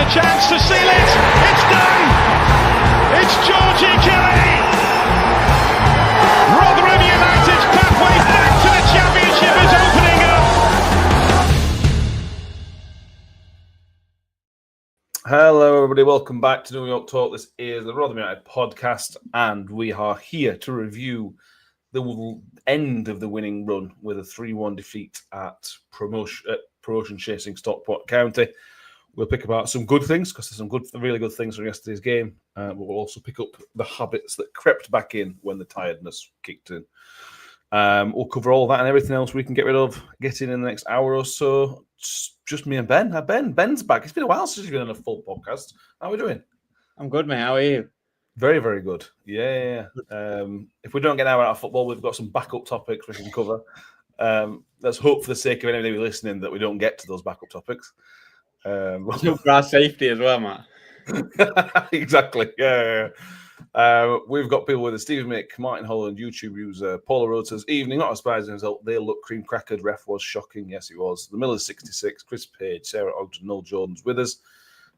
chance to seal it. It's done. It's Georgie Kelly. Rotherham United's pathway back to the championship is opening up. Hello, everybody. Welcome back to New York Talk. This is the Rotherham United podcast, and we are here to review the end of the winning run with a 3-1 defeat at promotion-chasing Stockport County. We'll pick apart some good things, because there's some really good things from yesterday's game. But we'll also pick up the habits that crept back in when the tiredness kicked in. We'll cover all that and everything else we can get rid of, get in the next hour or so. It's just me and Ben. Ben's back. It's been a while since you've been on a full podcast. How are we doing? I'm good, mate. How are you? Very, very good. Yeah. If we don't get an hour out of football, we've got some backup topics we can cover. Let's hope, for the sake of anybody listening, that we don't get to those backup topics. For our safety as well, Matt. Exactly. Yeah. We've got people with us: Stephen Mick, Martin Holland, YouTube user, Paula Rota's evening. Not a surprising result. They look cream crackered. Ref was shocking. Yes, he was. The Miller's 66. Chris Page, Sarah Ogden, Noel Jordan's with us.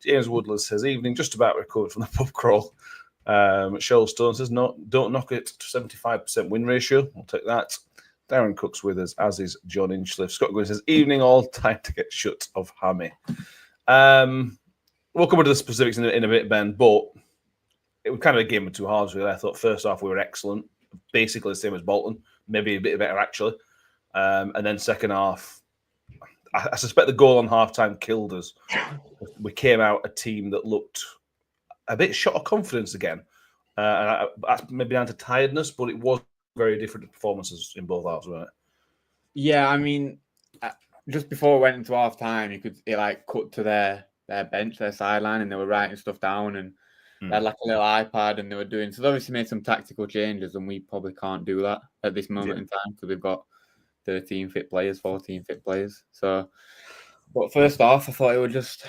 James Woodless says evening. Just about recovered from the pub crawl. Cheryl Stone says don't knock it to 75% win ratio. I'll take that. Darren Cook's with us, as is John Inchliff. Scott Gwynn says evening. All time to get shut of hammy. We'll come into the specifics in a bit, Ben, but it was kind of a game of two halves, really. I thought first half we were excellent, basically the same as Bolton, maybe a bit better, actually. And then second half, I suspect the goal on half-time killed us. We came out a team that looked a bit short of confidence again. And maybe down to tiredness, but it was very different performances in both halves, wasn't it? Yeah, I mean, just before we went into half-time, it cut to their bench, their sideline, and they were writing stuff down, and they had like a little iPad, and they were doing. So they obviously made some tactical changes, and we probably can't do that at this moment in time because we've got 13 fit players, 14 fit players. So, but first off, I thought it was just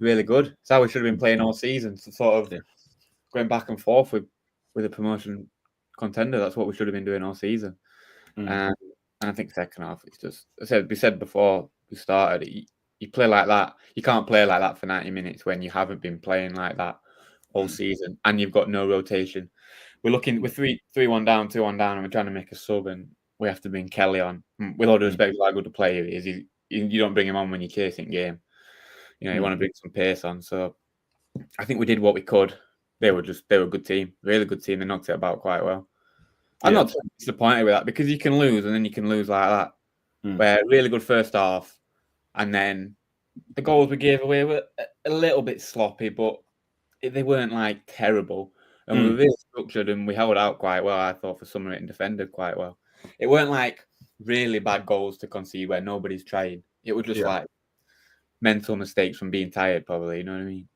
really good. It's how we should have been playing all season. So sort of going back and forth with a promotion contender. That's what we should have been doing all season. And I think second half, it's just, we said before we started, you play like that. You can't play like that for 90 minutes when you haven't been playing like that all season and you've got no rotation. We're 3-1 down, 2-1 down, and we're trying to make a sub, and we have to bring Kelly on. With all due respect to how good a player he is, you don't bring him on when you're chasing game. You know, you want to bring some pace on. So I think we did what we could. They were a good team, really good team. They knocked it about quite well. I'm not disappointed with that because you can lose and then you can lose like that. Where really good first half, and then the goals we gave away were a little bit sloppy, but they weren't like terrible. And we were really structured and we held out quite well, I thought, for some of it, and defended quite well. It weren't like really bad goals to concede where nobody's trying. It was just like mental mistakes from being tired, probably. You know what I mean?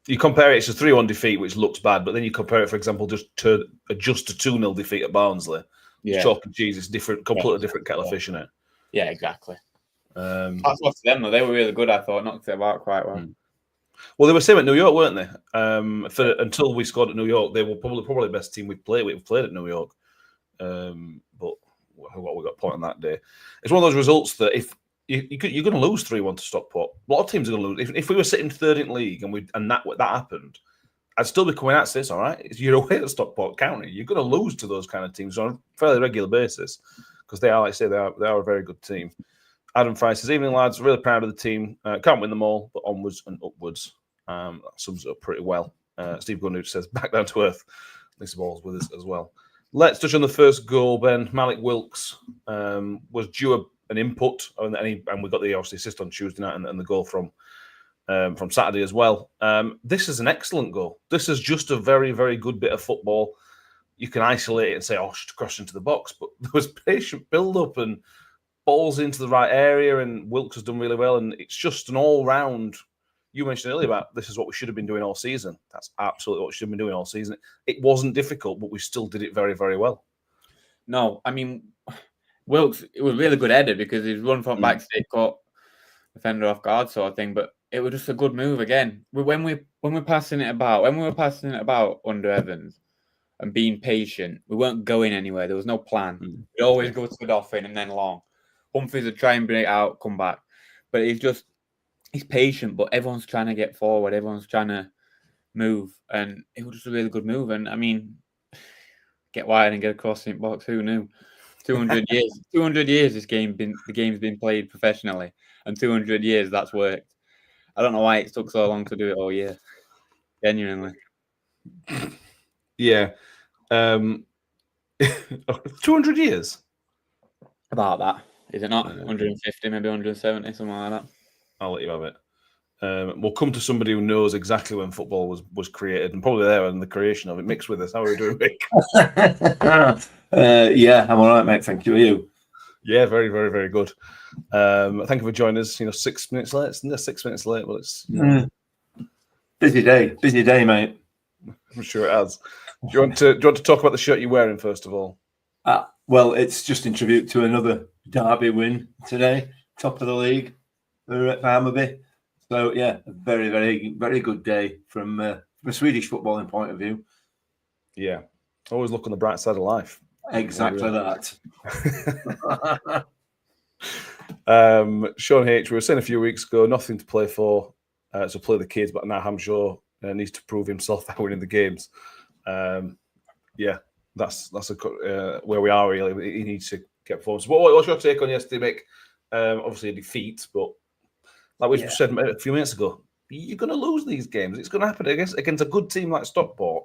You compare it to a 3-1 defeat, which looks bad, but then you compare it, for example, just a 2-0 defeat at Barnsley. Chalk and cheese is completely different kettle of fish, isn't it? Yeah, exactly. That's what to them, though. They were really good, I thought. Knocked it about quite well. Well, they were same at New York, weren't they? Until we scored at New York, they were probably the best team we've played at New York. But what we got point on that day. It's one of those results that if you're going to lose 3-1 to Stockport, a lot of teams are going to lose. If we were sitting third in league and that happened, I'd still be coming out saying, "It's all right. You're away at Stockport County. You're going to lose to those kind of teams on a fairly regular basis because they are, like I say, they are a very good team." Adam Fry says, "Evening, lads. Really proud of the team. Can't win them all, but onwards and upwards." That sums it up pretty well. Steve Gunnuch says, "Back down to earth." Lisa Ball's with us as well. Let's touch on the first goal, Ben. Malik Wilkes was due an input, and we got the obviously assist on Tuesday night and the goal from Saturday as well. This is an excellent goal. This is just a very, very good bit of football. You can isolate it and say, just cross into the box, but there was patient build-up and balls into the right area, and Wilkes has done really well, and it's just an all-round. You mentioned earlier about this is what we should have been doing all season. That's absolutely what we should have been doing all season. It wasn't difficult, but we still did it very, very well. No, I mean, Wilkes, it was a really good header because he's run from back straight, caught defender off guard sort of thing, but it was just a good move again. When we're passing it about under Evans and being patient, we weren't going anywhere. There was no plan. We'd always go to the Dauphin and then long. Humphries would try and bring it out, come back. But he's he's patient, but everyone's trying to get forward. Everyone's trying to move, and it was just a really good move. And I mean, get wide and get across in box. Who knew? 200 years. 200 years. The game's been played professionally, and 200 years that's worked. I don't know why it took so long to do it all year. Genuinely. Yeah. 200 years. About that, is it not? 150, maybe 170, something like that. I'll let you have it. We'll come to somebody who knows exactly when football was created, and probably there in the creation of it. Mix with us. How are we doing, Rick? Yeah, I'm all right, mate. Thank you. Are you? Yeah, very, very, very good. Thank you for joining us. 6 minutes late. It's 6 minutes late, but it's busy day, mate. I'm sure it has. Do you want to talk about the shirt you're wearing first of all? Well, it's just in tribute to another derby win today, top of the league for Hammarby. So yeah, a very, very, very good day from a Swedish footballing point of view. Yeah, always look on the bright side of life. Exactly that. Sean H, we were saying a few weeks ago, nothing to play for, so play the kids, but now Hamshaw needs to prove himself by winning the games. Yeah, that's where we are really. He needs to get performance. What's your take on yesterday, Mick? Obviously a defeat, but like we said a few minutes ago, you're going to lose these games. It's going to happen against a good team like Stockport.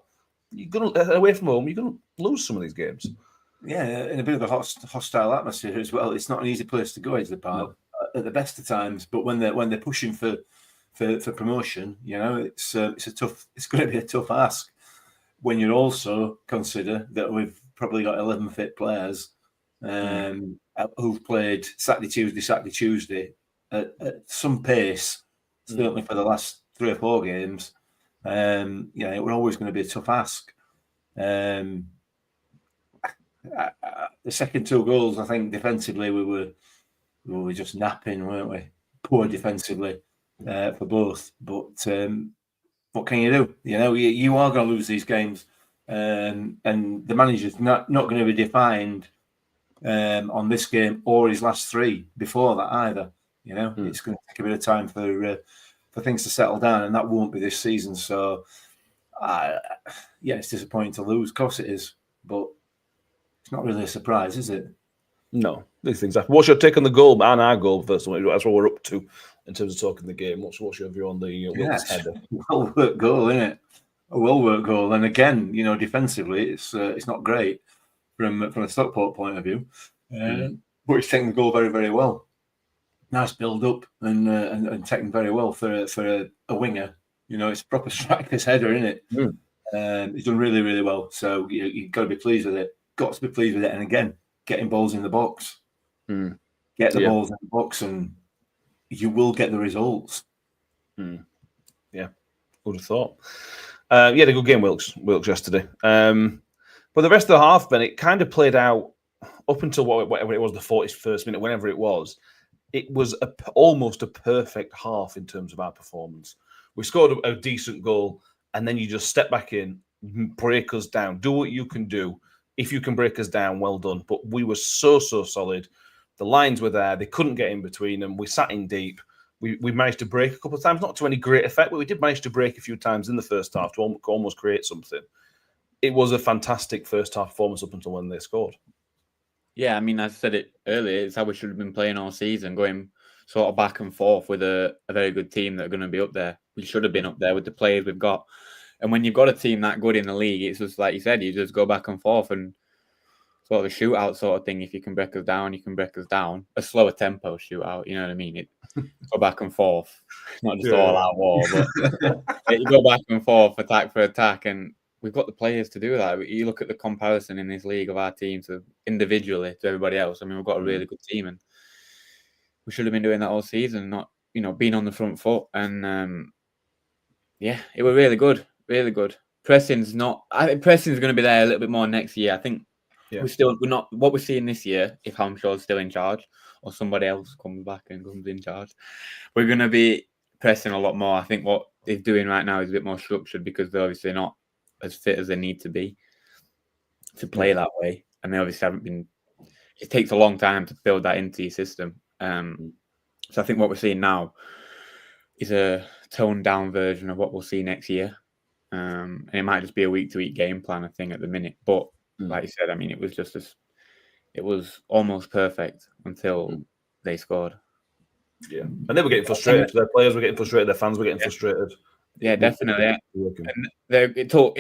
You're going to away from home. You're going to lose some of these games. Yeah, in a bit of a hostile atmosphere as well. It's not an easy place to go, is the park at the best of times. But when they're pushing for promotion, it's going to be a tough ask. When you also consider that we've probably got 11 fit players who've played Saturday, Tuesday at some pace, certainly for the last 3 or 4 games. It was always going to be a tough ask. The second 2 goals, I think defensively we were just napping, weren't we? Poor defensively for both. But what can you do? You are going to lose these games, and the manager's not going to be defined on this game or his last 3 before that either. It's going to take a bit of time for things to settle down, and that won't be this season. So, it's disappointing to lose. Of course it is, but it's not really a surprise, is it? No, these things happen. What's your take on the goal and our goal first? That's what we're up to in terms of talking the game. What's your view on the Wilkes header? Well-worked goal, isn't it? A well-worked goal, and again, defensively, it's not great from a Stockport point of view, but he's taken the goal very, very well. Nice build up and taken very well for a winger. It's a proper striker's header, isn't it? He's done really, really well. So you've got to be pleased with it. Got to be pleased with it. And again, getting balls in the box. Get the balls in the box, and you will get the results. Yeah, would have thought. He had a good game, Wilkes yesterday. But the rest of the half, Ben, it kind of played out up until whatever it was, the 41st minute, whenever it was. It was almost a perfect half in terms of our performance. We scored a decent goal, and then you just step back in, break us down, do what you can do. If you can break us down, well done. But we were so solid. The lines were there. They couldn't get in between them. We sat in deep. We managed to break a couple of times, not to any great effect, but we did manage to break a few times in the first half to almost create something. It was a fantastic first half performance up until when they scored. Yeah, I mean, as I said it earlier, it's how we should have been playing all season, going sort of back and forth with a very good team that are going to be up there. We should have been up there with the players we've got. And when you've got a team that good in the league, it's just like you said, you just go back and forth and sort of a shootout sort of thing. If you can break us down, you can break us down. A slower tempo shootout, you know what I mean? Go back and forth, not just all out war, but you go back and forth, attack for attack, and we've got the players to do that. You look at the comparison in this league of our team to individually to everybody else. I mean, we've got a really good team, and we should have been doing that all season, not being on the front foot. And it was really good, really good. Pressing's going to be there a little bit more next year. I think we're not what we're seeing this year. If Hamshaw's still in charge, or somebody else comes back and comes in charge, we're going to be pressing a lot more. I think what they're doing right now is a bit more structured because they're obviously not as fit as they need to be to play that way, and they obviously haven't been. It takes a long time to build that into your system. So I think what we're seeing now, is a toned down version of what we'll see next year. And it might just be a week-to-week game plan, I think, at the minute. But like you said, I mean, it was just it was almost perfect until they scored. Yeah, and they were getting frustrated. Their players were getting frustrated. Their fans were getting frustrated. Yeah, definitely. And it took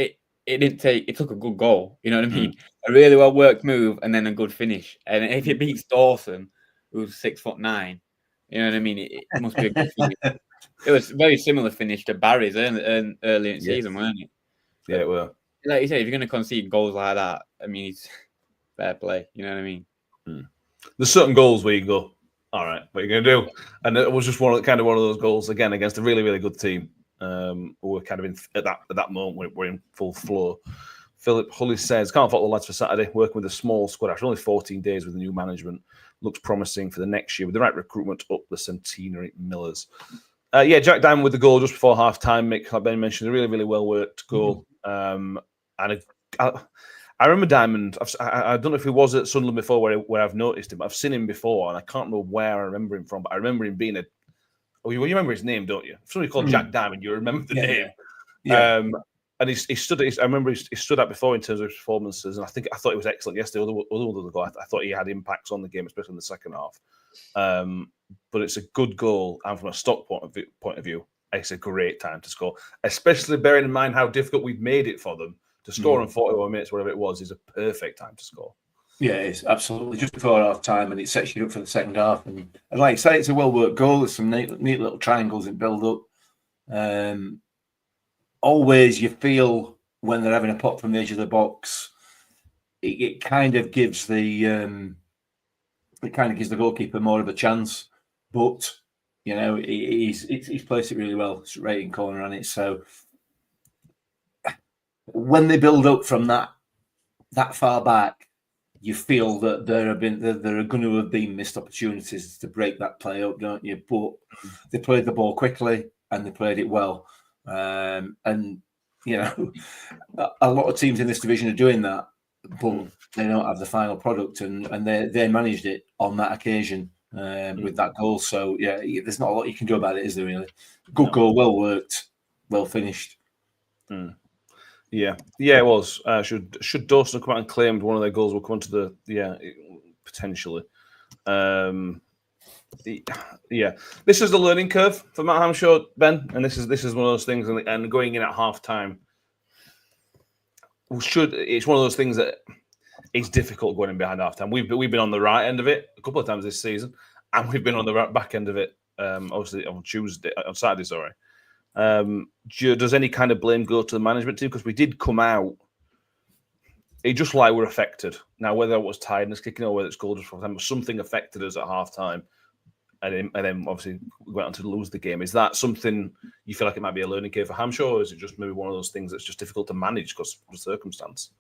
a good goal. You know what I mean? A really well worked move and then a good finish. And if it beats Dawson, who's 6'9", you know what I mean? It must be a good finish. It was a very similar finish to Barry's early in the season, weren't it? Yeah, it were. Like you say, if you're going to concede goals like that, I mean, it's fair play. You know what I mean? There's certain goals where you go, all right, what are you going to do? And it was just one of those goals again against a really, really good team. Who were kind of in at that moment we're in full flow. Philip Hully says, can't fault the lads for Saturday. Working with a small squad after only 14 days with the new management looks promising for the next year with the right recruitment up the centenary Millers. Jack Diamond with the goal just before half time. Mick, like Ben mentioned, a really, really well worked goal. And I remember Diamond. I don't know if he was at Sunderland before where I've noticed him, but I've seen him before, and I can't remember where I remember him from. But I remember him being you remember his name, don't you? If somebody called Jack Diamond, you remember the name. Yeah. And he stood. I remember he stood out before in terms of his performances, and I thought he was excellent yesterday. I thought he had impacts on the game, especially in the second half. But it's a good goal, and from a stock point of view, it's a great time to score, especially bearing in mind how difficult we've made it for them to score in 41 minutes, whatever it was. Is a perfect time to score. Yeah, it is absolutely just before half time, and it sets you up for the second half. And like I say, it's a well worked goal. There's some neat little triangles that build up. Always, you feel when they're having a pop from the edge of the box, it kind of gives the goalkeeper more of a chance. But you know, he's placed it really well. It's right in corner on it. So when they build up from that far back, you feel that there are going to have been missed opportunities to break that play up, don't you? But they played the ball quickly and they played it well. And you know, a lot of teams in this division are doing that, but they don't have the final product, and they managed it on that occasion with that goal. So yeah, there's not a lot you can do about it, is there? Really, good goal, well worked, well finished. Yeah, it was. Should Dawson have come out and claimed one of their goals will come into potentially. This is the learning curve for Matt Hamshaw, Ben, and this is one of those things. And going in at half time, it's one of those things that it's difficult going in behind half time. We've been on the right end of it a couple of times this season, and we've been on the back end of it. Obviously on Saturday. Sorry. Does any kind of blame go to the management team? Because we did come out, it just like we're affected. Now, whether it was tiredness kicking or whether it's goal just for time, something affected us at half time. And then obviously we went on to lose the game. Is that something you feel like it might be a learning curve for Hamshaw, or is it just maybe one of those things that's just difficult to manage because of the circumstance?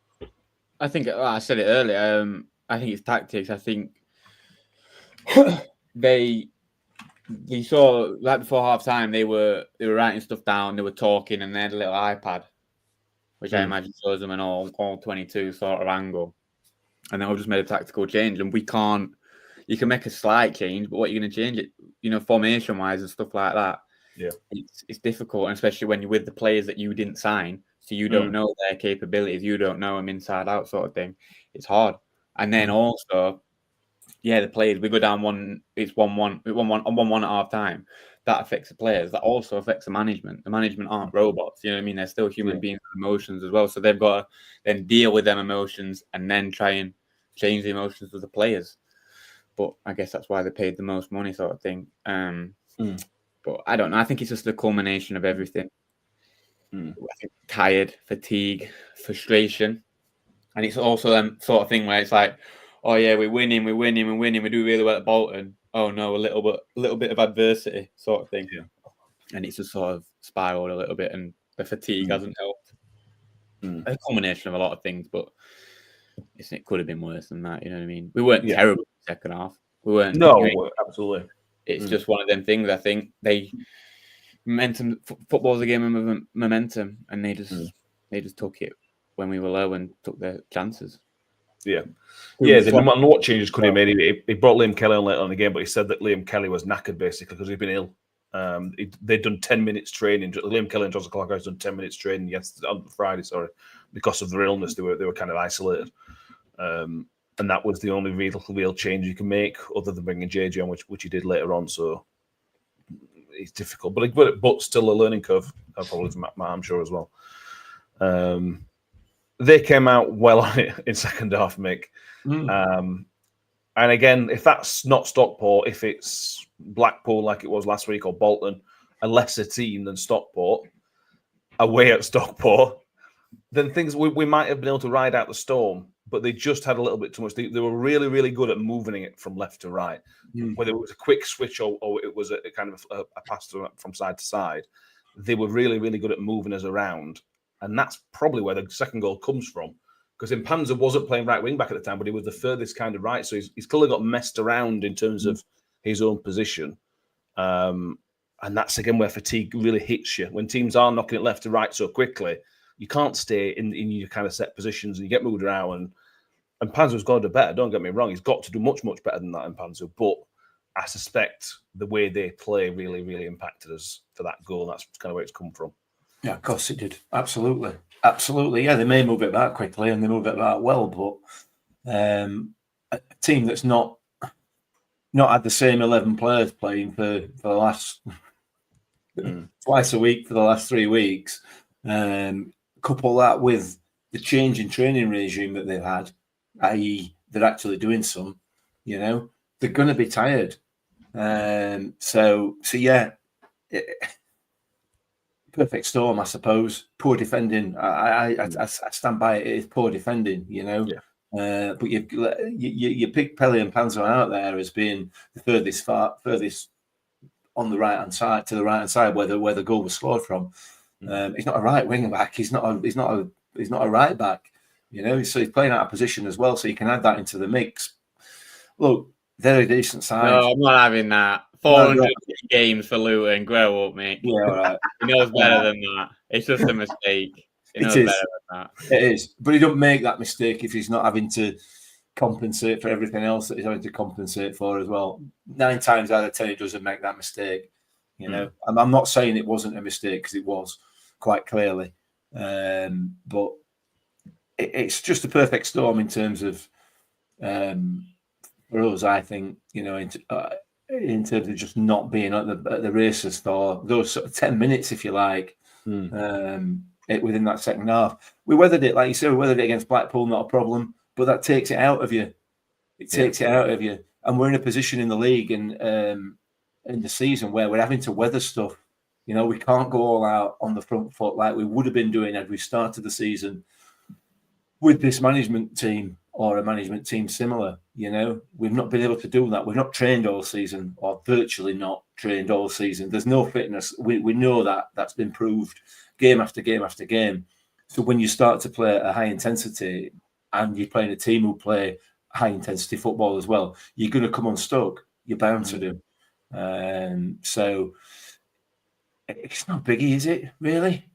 I think I said it earlier. I think it's tactics. I think we saw right before half time they were writing stuff down, they were talking, and they had a little iPad, which I imagine shows them an all 22 sort of angle, and they'll just made a tactical change. And you can make a slight change, but what are you going to change it? You know, formation wise and stuff like that. Yeah, it's difficult, and especially when you're with the players that you didn't sign, so you don't know their capabilities, you don't know them inside out, sort of thing. It's hard. And then also, the players, we go down 1-1, it's 1-1 at half time. That affects the players. That also affects the management. The management aren't robots. You know what I mean? They're still human beings with emotions as well. So they've got to then deal with them emotions and then try and change the emotions of the players. But I guess that's why they paid the most money, sort of thing. But I don't know. I think it's just the culmination of everything. I think tired, fatigue, frustration. And it's also them sort of thing where it's like, oh yeah, we're winning, we do really well at Bolton. Oh no, a little bit of adversity, sort of thing. Yeah. And it's just sort of spiraled a little bit, and the fatigue hasn't helped. A combination of a lot of things, but it could have been worse than that. You know what I mean? We weren't terrible in the second half. We weren't. No, absolutely. It's just one of them things. I think football's a game of momentum, and they just took it when we were low and took their chances. Yeah. No matter what changes could he have made. He brought Liam Kelly on later on in the game, but he said that Liam Kelly was knackered basically because he'd been ill They'd done 10 minutes training. Liam Kelly and Joseph Clark had done 10 minutes training yesterday, on Friday, because of their illness. They were kind of isolated. And that was the only real change you can make, other than bringing JJ on, which he did later on. So it's difficult, but still a learning curve, probably for Matt, I'm sure, as well. They came out well on it in second half, Mick. And again, if that's not Stockport, if it's Blackpool like it was last week, or Bolton, a lesser team than Stockport, away at Stockport, then we might have been able to ride out the storm. But they just had a little bit too much. They were really, really good at moving it from left to right. Whether it was a quick switch or it was a kind of a pass from side to side, they were really, really good at moving us around. And that's probably where the second goal comes from. Because Impanza wasn't playing right wing back at the time, but he was the furthest kind of right. So he's clearly got messed around in terms of his own position. And that's, again, where fatigue really hits you. When teams are knocking it left to right so quickly, you can't stay in your kind of set positions, and you get moved around. And Panzer's got to do better, don't get me wrong. He's got to do much, much better than that in Panzer. But I suspect the way they play really, really impacted us for that goal. That's kind of where it's come from. Yeah, of course it did. Absolutely. Absolutely. Yeah, they may move it back quickly and they move it back well, but a team that's not had the same 11 players playing for the last twice a week for the last 3 weeks, couple that with the change in training regime that they've had, i.e. they're actually doing some, they're going to be tired. So yeah, perfect storm, I suppose. Poor defending. I stand by it. It's poor defending, Yeah. But you pick Pelly and Panzer out there as being the furthest on the right hand side, to the right hand side where the goal was scored from. He's not a right wing back. He's not a right back. So he's playing out of position as well. So you can add that into the mix. Look, they're a decent side. No, I'm not having that. 400 games for Luton. Grow up, mate. Yeah, all right. He knows better than that. It's just a mistake. He knows better than that. It is. But he don't make that mistake if he's not having to compensate for everything else that he's having to compensate for as well. 9 times out of 10, he doesn't make that mistake. I'm not saying it wasn't a mistake, because it was quite clearly. But it's just a perfect storm in terms of for us, I think, in terms of just not being at the races for those sort of 10 minutes, if you like, within that second half. We weathered it, like you said, against Blackpool, not a problem, but that takes it out of you. It takes it out of you. And we're in a position in the league and in the season where we're having to weather stuff. We can't go all out on the front foot like we would have been doing had we started the season with this management team or a management team similar. We've not been able to do that. We've not trained all season, or virtually not trained all season. There's no fitness. We know that's been proved game after game after game. So when you start to play a high intensity and you're playing a team who play high intensity football as well, you're going to come unstuck. You're bound to do. So it's not biggie, is it, really?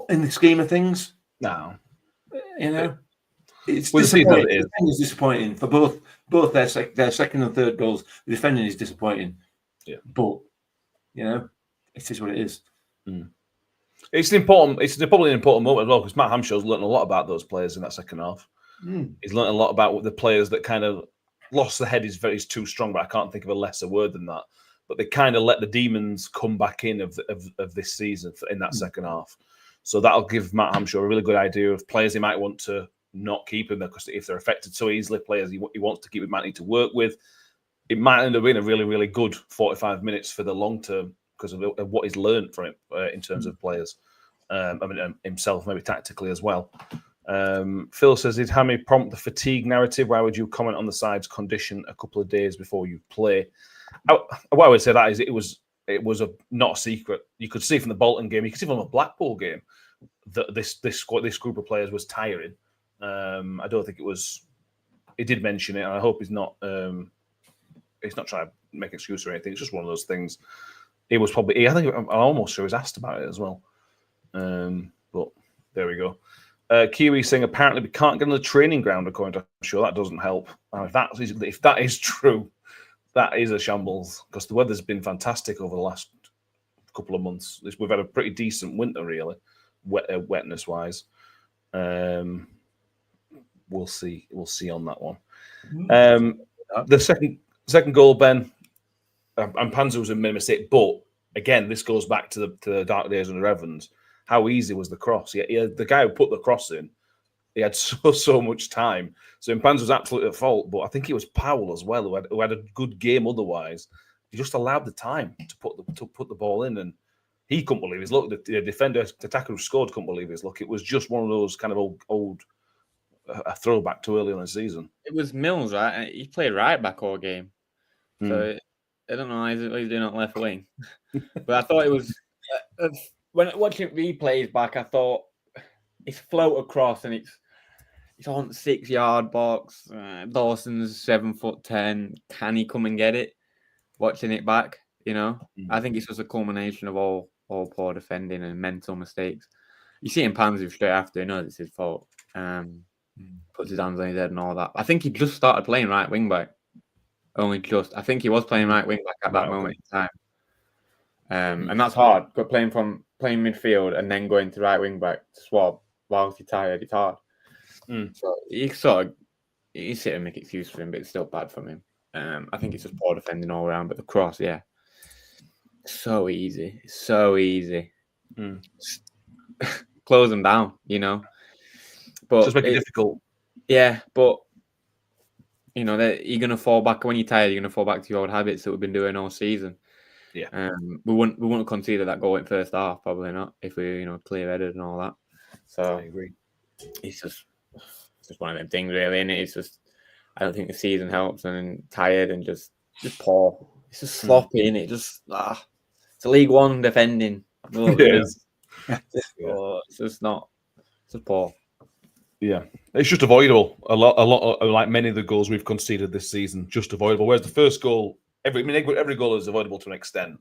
In the scheme of things? No. It's disappointing. The defending is disappointing for both their second and third goals. The defending is disappointing. Yeah. But, it is what it is. It's probably an important moment as well, because Matt Hamshaw's learned a lot about those players in that second half. He's learned a lot about what the players that kind of lost the head is too strong, but I can't think of a lesser word than that. But they kind of let the demons come back in of this season in that second half. So that'll give Matt Hamshaw a really good idea of players he might want to not keep in there, because if they're affected so easily, players he wants to keep, he might need to work with. It might end up being a really, really good 45 minutes for the long term because of what he's learned from it in terms of players. Himself, maybe tactically as well. Phil says, did Hammy prompt the fatigue narrative? Why would you comment on the side's condition a couple of days before you play? What I would say that is it was not a secret. You could see from the Bolton game, you could see from the Blackpool game that this group of players was tiring. I don't think it was. He did mention it, and I hope he's not trying to make an excuse or anything. It's just one of those things. It was probably. I think I'm almost sure he was asked about it as well. But there we go. Kiwi saying apparently we can't get on the training ground. According to I'm sure that doesn't help. And if that is true, that is a shambles because the weather's been fantastic over the last couple of months. We've had a pretty decent winter, really, wetness wise. We'll see. We'll see on that one. The second goal, Ben, and Panzer was a mistake, but again, this goes back to the dark days under Evans. How easy was the cross? The guy who put the cross in, he had so much time. So Panzer was absolutely at fault, but I think it was Powell as well who had a good game otherwise. He just allowed the time to put the ball in, and he couldn't believe his luck. The defender, the attacker who scored, couldn't believe his luck. It was just one of those kind of old a throwback to early in the season. It was Mills, right? He played right back all game. So I don't know how he's doing on left wing. But I thought it was... when watching replays back, I thought it's float across and it's on 6-yard box. Dawson's 7'10". Can he come and get it? Watching it back, I think it's just a culmination of all poor defending and mental mistakes. You see him Panzer straight after, he knows it's his fault. Puts his hands on his head and all that. I think he just started playing right wing back. I think he was playing right wing back at that moment in time. And that's hard. But playing midfield and then going to right wing back to swap whilst you're tired, it's hard. So he's sitting and make excuse for him, but it's still bad from him. I think it's just poor defending all around. But the cross, so easy. It's so easy. Close them down, But just make it difficult. Yeah, but you're gonna fall back when you're tired. You're gonna fall back to your old habits that we've been doing all season. Yeah. We wouldn't have conceded that goal in first half, probably not, if we clear-headed and all that. So I agree. It's just one of them things, really, and it's just I don't think the season helps, and tired and just poor. It's just sloppy, and it just it's a League One defending. It is. It's just not. It's just poor. Yeah, it's just avoidable. A lot of, like many of the goals we've conceded this season, just avoidable. Whereas the first goal, every goal is avoidable to an extent.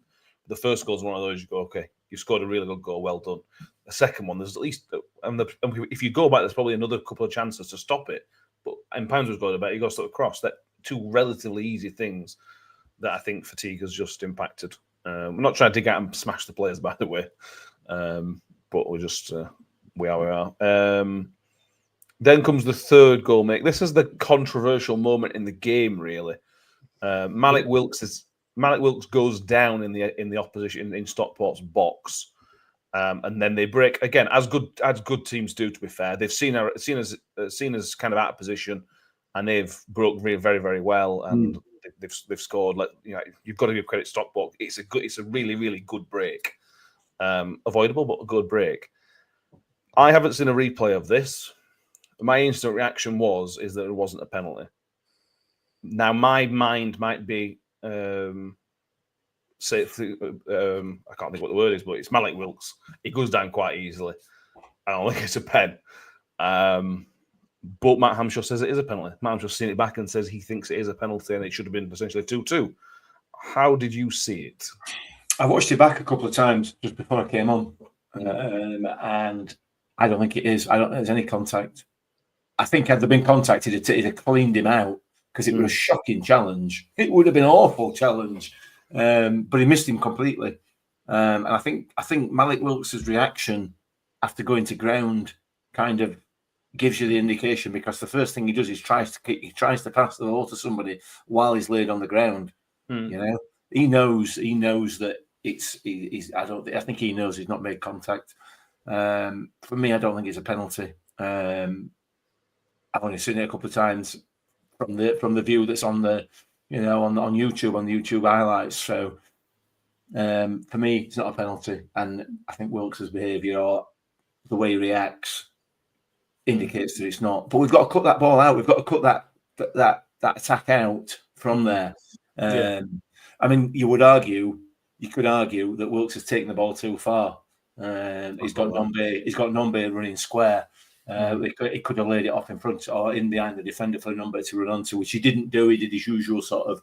The first goal is one of those you go, okay, you scored a really good goal, well done. The second one, there's at least, and if you go back, there's probably another couple of chances to stop it. But in Pounds was going about, you got to across. That two relatively easy things that I think fatigue has just impacted. We're not trying to dig out and smash the players, by the way, but we're just we are. Then comes the third goal, mate. This is the controversial moment in the game, really. Malik Wilkes goes down in the opposition in Stockport's box, and then they break again, as good teams do. To be fair, they've seen us kind of out of position, and they've broke very, very well, and they've scored. You've got to give credit to Stockport. It's a really, really good break, avoidable but a good break. I haven't seen a replay of this. My instant reaction is that it wasn't a penalty. Now, my mind might be, I can't think what the word is, but it's Malik Wilkes. He goes down quite easily. I don't think it's a pen. But Matt Hamshaw says it is a penalty. Matt Hamshaw's seen it back and says he thinks it is a penalty and it should have been essentially 2-2. How did you see it? I watched it back a couple of times just before I came on, and I don't think it is. I don't think there's any contact. I think had there been contact, he'd have cleaned him out because it was a shocking challenge. It would have been an awful challenge, but he missed him completely. And I think Malik Wilkes' reaction after going to ground kind of gives you the indication, because the first thing he does is tries to pass the ball to somebody while he's laid on the ground. He knows that I think he knows he's not made contact. For me, I don't think it's a penalty. I've only seen it a couple of times from the view that's on the on YouTube, on the YouTube highlights. So for me, it's not a penalty, and I think Wilkes' behaviour or the way he reacts indicates that it's not. But we've got to cut that ball out. We've got to cut that attack out from there. I mean, you could argue that Wilkes has taken the ball too far. He's got Nombe running square. He could have laid it off in front or in behind the defender for Nombe to run onto, which he didn't do. He did his usual sort of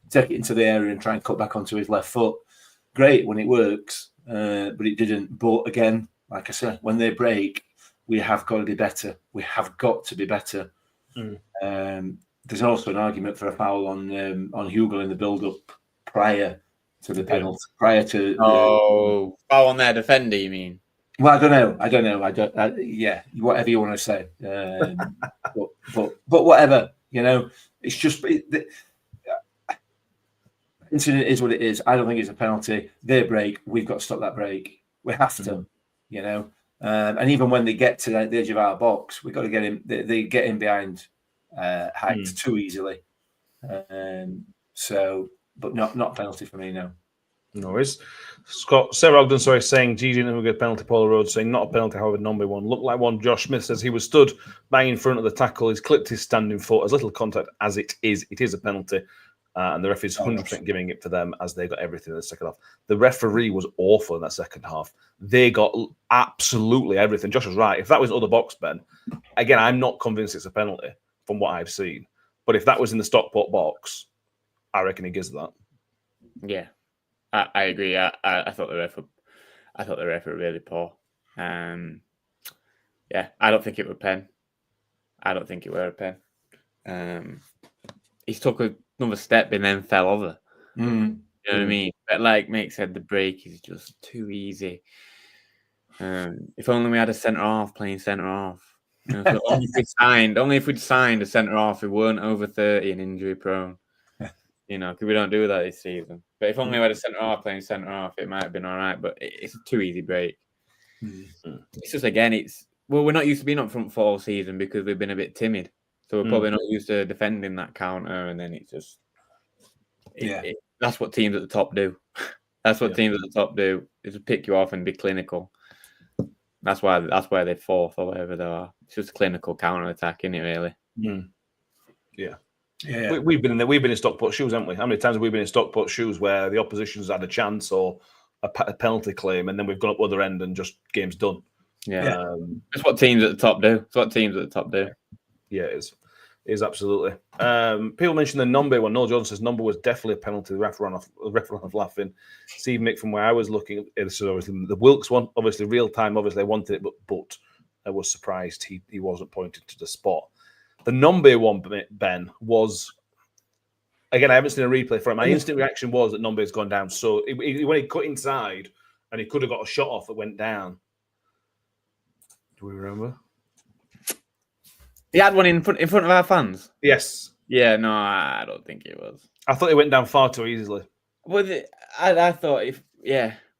take it into the area and try and cut back onto his left foot. Great when it works, but it didn't. But again, like I said, when they break, we have got to be better. We have got to be better. There's also an argument for a foul on Hugo in the build-up prior the penalty prior to. Oh, foul on their defender, you mean? Well, I don't know. Yeah, whatever you want to say. But whatever, it's just incident is what it is. I don't think it's a penalty. Their break, we've got to stop that break. We have to, and even when they get to the edge of our box, we've got to get him. They get in behind Hags too easily. But not a penalty for me, no. No worries. Sarah Ogden, saying G didn't get a penalty. Paul Rhodes saying not a penalty, however, number one. Looked like one. Josh Smith says he was stood bang in front of the tackle. He's clipped his standing foot. As little contact as it is a penalty. And the referee is 100% giving it for them as they got everything in the second half. The referee was awful in that second half. They got absolutely everything. Josh was right. If that was other box, Ben, again, I'm not convinced it's a penalty from what I've seen. But if that was in the Stockport box, I reckon he gives that. Yeah, I agree. I thought the ref were really poor. Yeah, I don't think it was pen. I don't think it were a pen. He took another step and then fell over. You know what I mean? But like Mick said, the break is just too easy. If only we had a centre half playing centre half. So only if we'd signed a centre half who weren't over 30 and injury prone. Because we don't do that this season. But if only we had a centre half playing centre half, it might have been all right. But it's a too easy break. It's just we're not used to being up front for all season because we've been a bit timid. So we're probably not used to defending that counter, and then it's just that's what teams at the top do. That's what teams at the top do, is to pick you off and be clinical. That's why they're fourth or whatever they are. It's just clinical counter attack, isn't it? Really? Yeah. We've been in Stockport shoes, haven't we? How many times have we been in Stockport shoes where the opposition's had a chance or a penalty claim, and then we've gone up the other end and just game's done? Yeah, that's what teams at the top do. Yeah, it is absolutely. People mentioned the Nombe one. Noel Johnson says Nombe was definitely a penalty. The ref ran off laughing. Steve Mick, from where I was looking, this is obviously the Wilkes one. Obviously, real time. Obviously, I wanted it, but I was surprised he wasn't pointed to the spot. The Nombe one, Ben, was, again, I haven't seen a replay for it. My instant reaction was that Nombe's gone down. So when he cut inside and he could have got a shot off that went down. Do we remember? He had one in front of our fans. Yes. Yeah. No, I don't think it was. I thought it went down far too easily. Well, I thought I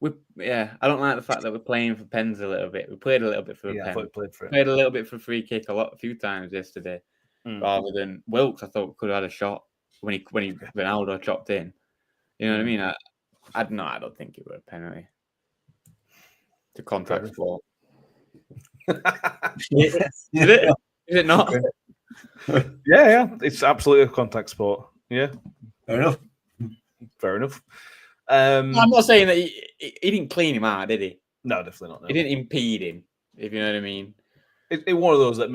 don't like the fact that we're playing for pens a little bit. We played a little bit for a pen. I thought we played for it. Played a little bit for a free kick a few times yesterday, rather than Wilkes. I thought we could have had a shot when Ronaldo chopped in. You know what I mean? I don't think it was a penalty. It's a contact sport. Is it not? Yeah. It's absolutely a contact sport. Yeah. Fair enough. I'm not saying that he didn't clean him out, did he? No, definitely not. No. He didn't impede him, if you know what I mean. It one of those that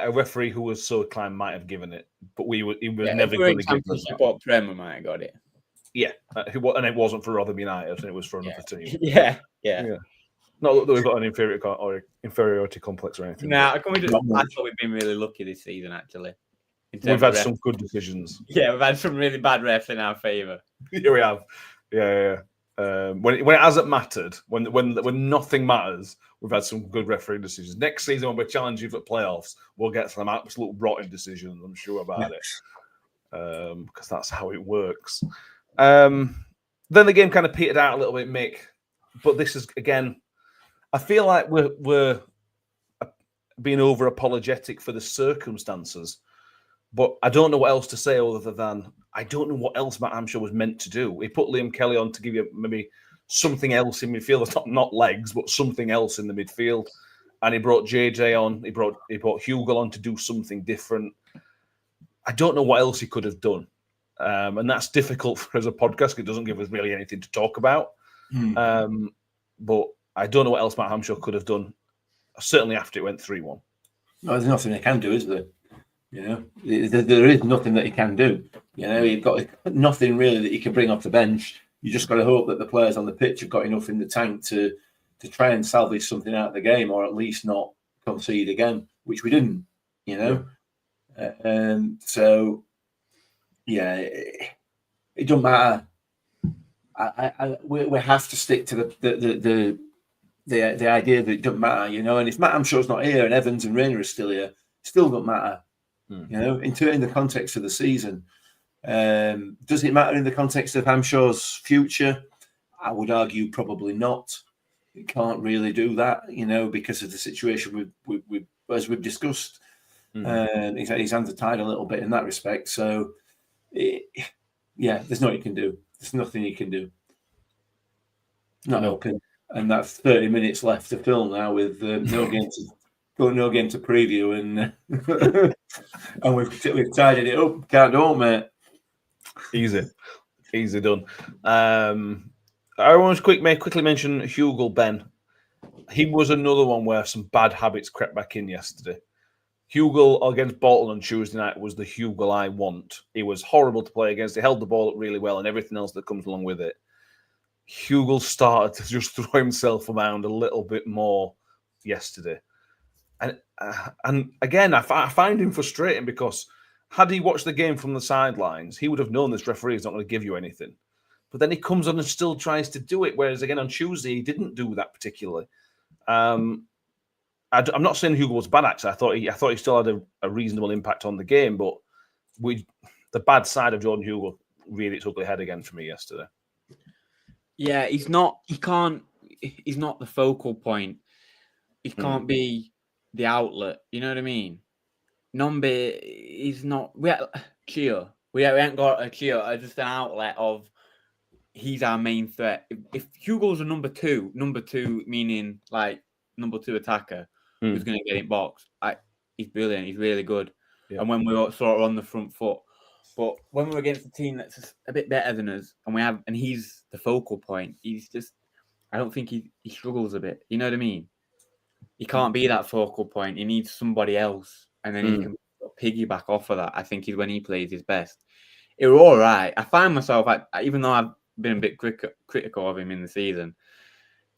a referee who was so inclined might have given it, but he was never going to give it. Support Prem, we might have got it. Yeah, and it wasn't for Rotherham United, and it was for another team. Yeah. Not that we've got an inferiority complex or anything. I thought we've been really lucky this season, actually. We've had some good decisions. Yeah, we've had some really bad refs in our favour. Yeah, we have. Yeah. When it hasn't mattered, when nothing matters, we've had some good referee decisions. Next season, when we're challenging for playoffs, we'll get some absolute rotten decisions. I'm sure about it, because that's how it works. Then the game kind of petered out a little bit, Mick. But this is, again, I feel like we're being over apologetic for the circumstances. But I don't know what else to say other than I don't know what else Matt Hampshire was meant to do. He put Liam Kelly on to give you maybe something else in midfield. Not legs, but something else in the midfield. And he brought JJ on. He brought Hugo on to do something different. I don't know what else he could have done. And that's difficult for as a podcast because it doesn't give us really anything to talk about. But I don't know what else Matt Hampshire could have done, certainly after it went 3-1. No, there's nothing they can do, is there? There is nothing that he can do. You've got nothing really that you can bring off the bench. You just got to hope that the players on the pitch have got enough in the tank to try and salvage something out of the game, or at least not concede again, which we didn't. So yeah, it doesn't matter we have to stick to the idea that it doesn't matter, you know. And if Matt Hamshaw's not here and Evans and Rayner are still here, it still doesn't matter, you know. In the context of the season, does it matter in the context of Hamshaw's future? I would argue probably not. It can't really do that, you know, because of the situation we as we've discussed. His hands are tied a little bit in that respect. So, there's nothing you can do. There's nothing you can do. Not helping. And that's 30 minutes left to film now with no game to preview, and and we've tidied it up. Can't do it, mate. Easy done. I want to quickly mention Hugel Ben. He was another one where some bad habits crept back in yesterday. Hugel against Bolton on Tuesday night was the Hugel I want. He was horrible to play against. He held the ball up really well and everything else that comes along with it. Hugel started to just throw himself around a little bit more yesterday. And again, I find him frustrating because had he watched the game from the sidelines, he would have known this referee is not going to give you anything. But then he comes on and still tries to do it, whereas again on Tuesday, he didn't do that particularly. I'm not saying Hugel was bad, actually. I thought he still had a reasonable impact on the game, but the bad side of Jordan Hugel really its ugly head again for me yesterday. Yeah, he's not the focal point. He can't be the outlet. You know what I mean? Nombe is not. We ain't got a Chio, just an outlet of. He's our main threat. If Hugo's a number two meaning like number 2 attacker who's going to get in box, he's brilliant. He's really good. Yeah. And when we're sort of on the front foot, but when we're against a team that's a bit better than us, and he's the focal point, I don't think he struggles a bit. You know what I mean? He can't be that focal point. He needs somebody else, and then he can piggyback off of that. I think is when he plays his best. It was all right. I find myself, even though I've been a bit critical of him in the season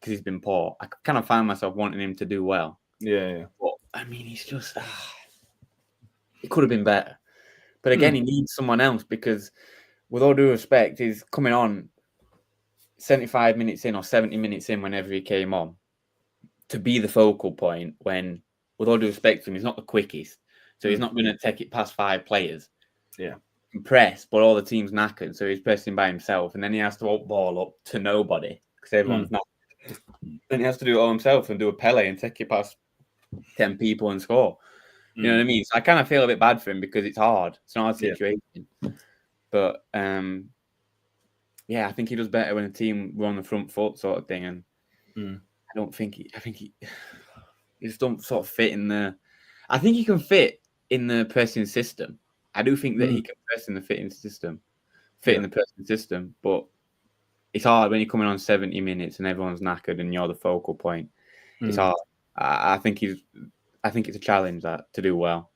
because he's been poor, I kind of find myself wanting him to do well. Yeah. But I mean, he's just it could have been better. But again, he needs someone else because, with all due respect, he's coming on 75 minutes in or 70 minutes in whenever he came on to be the focal point when, with all due respect to him, he's not the quickest. So he's not going to take it past 5 players. Yeah. Press, but all the team's knackered, so he's pressing by himself, and then he has to walk ball up to nobody because everyone's knackered. Then he has to do it all himself and do a Pele and take it past 10 people and score. You know what I mean? So I kind of feel a bit bad for him because it's hard. It's an hard situation. Yeah. But I think he does better when a team were on the front foot sort of thing. And I think he just don't sort of fit in the. I think he can fit in the pressing system. I do think that he can press in the fit in the pressing system, but it's hard when you're coming on 70 minutes and everyone's knackered and you're the focal point. It's hard. I think it's a challenge to do well.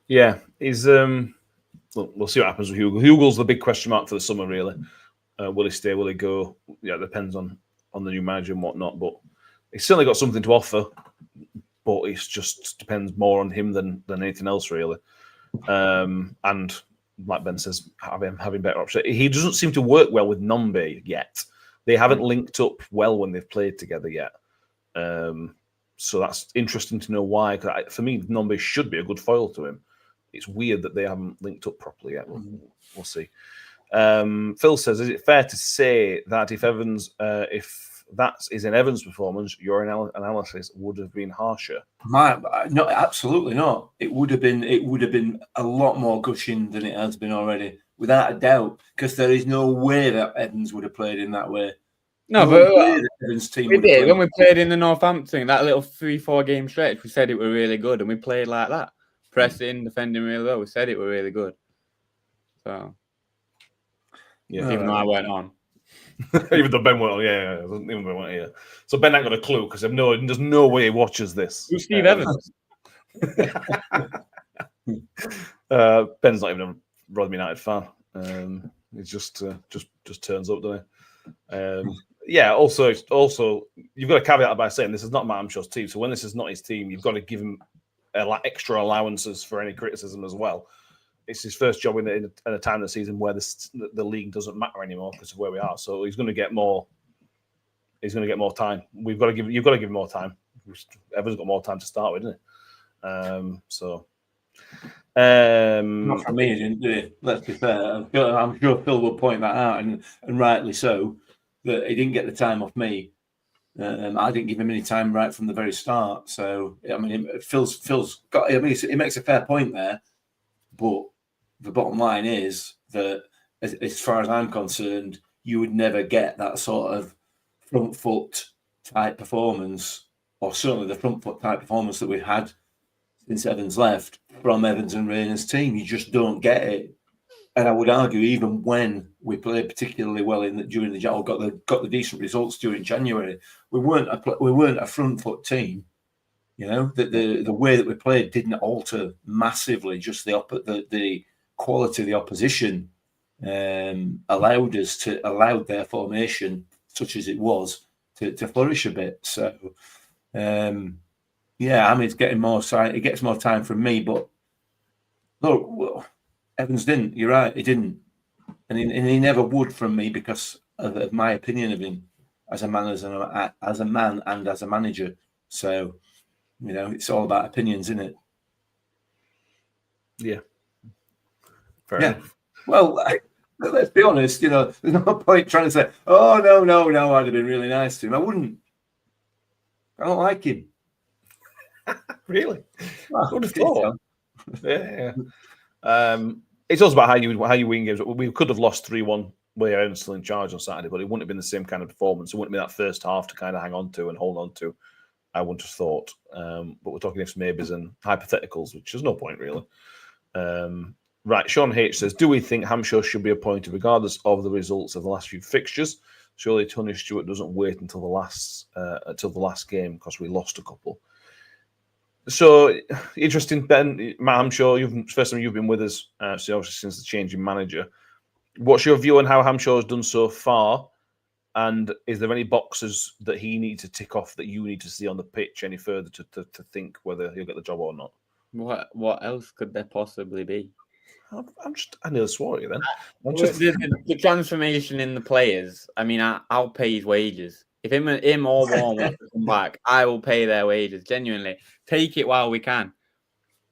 Yeah, he's we'll see what happens with Hugel. Hugel's the big question mark for the summer, really. Will he stay? Will he go? Yeah, it depends on the new manager and whatnot. But he's certainly got something to offer. But it just depends more on him than anything else, really. And like Ben says, having better options. He doesn't seem to work well with Nombe yet. They haven't linked up well when they've played together yet. So that's interesting to know why. For me, Nombe should be a good foil to him. It's weird that they haven't linked up properly yet. We'll see. Phil says, is it fair to say that if that is an Evans performance, your analysis would have been harsher? No, absolutely not. It would have been a lot more gushing than it has been already, without a doubt. Because there is no way that Evans would have played in that way. No, but Evans' team we did when we played in the Northampton, that little 3-4 game stretch. We said it were really good, and we played like that, pressing, defending really well. We said it were really good. So, even though I went on. Even though Ben went on, even Ben went here. So Ben ain't got a clue because there's no way he watches this. Who's Steve Evans? Ben's not even a Rotherham United fan. He just turns up, doesn't he? Also, you've got to caveat it by saying this is not Matt Hamshaw's team. So when this is not his team, you've got to give him extra allowances for any criticism as well. it's his first job in a time of the season where the league doesn't matter anymore because of where we are. So he's going to get more. He's going to get more time. You've got to give him more time. Everyone's got more time to start with, isn't it? Not for me, he didn't do it. Let's be fair. I'm sure Phil will point that out, and rightly so, that he didn't get the time off me. I didn't give him any time right from the very start. So I mean, Phil's got. I mean, he makes a fair point there, but the bottom line is that, as far as I'm concerned, you would never get that sort of front foot type performance, or certainly the front foot type performance that we've had since Evans left from Evans and Rayner's team. You just don't get it. And I would argue, even when we played particularly well during the or got the decent results during January, we weren't a front foot team. You know, the way that we played didn't alter massively. Just the quality of the opposition allowed their formation, such as it was, to flourish a bit. So, yeah, I mean, it's getting more time. It gets more time from me, but look, Evans didn't. You're right, he didn't, and he never would from me because of my opinion of him as a man, as a man, and as a manager. So, you know, it's all about opinions, isn't it? Yeah. Fair enough. Well, let's be honest. You know, there's no point trying to say, "Oh no, I'd have been really nice to him." I wouldn't. I don't like him. Really? Well, I would have thought. Yeah. It's also about how you win games. We could have lost 3-1 with Aaron's still in charge on Saturday, but it wouldn't have been the same kind of performance. It wouldn't have been that first half to kind of hang on to and hold on to, I wouldn't have thought. But we're talking ifs, maybes, and hypotheticals, which is no point really. Right, Sean H says, do we think Hampshire should be appointed regardless of the results of the last few fixtures? Surely Tony Stewart doesn't wait until the last game because we lost a couple. So interesting, Ben. Matt, I'm sure first time you've been with us, so obviously since the change in manager. What's your view on how Hampshire has done so far? And is there any boxes that he needs to tick off that you need to see on the pitch any further to think whether he'll get the job or not? What else could there possibly be? I nearly swore at you then. The transformation in the players. I mean, I'll pay his wages. If him or Warren want to come back, I will pay their wages. Genuinely, take it while we can,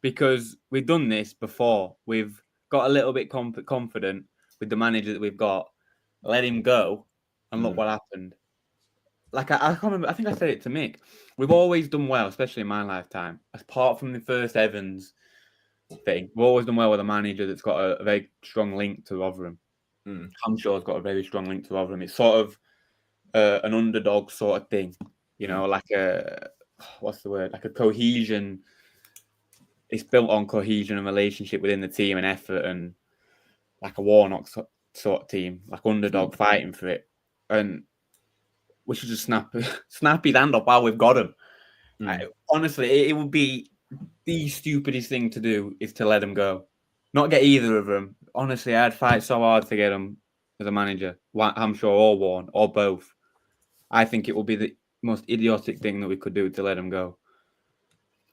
because we've done this before. We've got a little bit confident with the manager that we've got. Let him go, and look what happened. Like I can't remember. I think I said it to Mick. We've always done well, especially in my lifetime. Apart from the first Evans thing, we've always done well with a manager that's got a very strong link to Rotherham. Hampshire's got a very strong link to Rotherham. It's sort of an underdog sort of thing, you know, like what's the word? Like a cohesion. It's built on cohesion and relationship within the team and effort, and like a Warnock sort of team, like underdog fighting for it. And we should just snap his hand up while we've got him. Honestly, it would be the stupidest thing to do is to let him go. Not get either of them. Honestly, I'd fight so hard to get him as a manager, Hampshire or Warren, or both. I think it will be the most idiotic thing that we could do to let him go.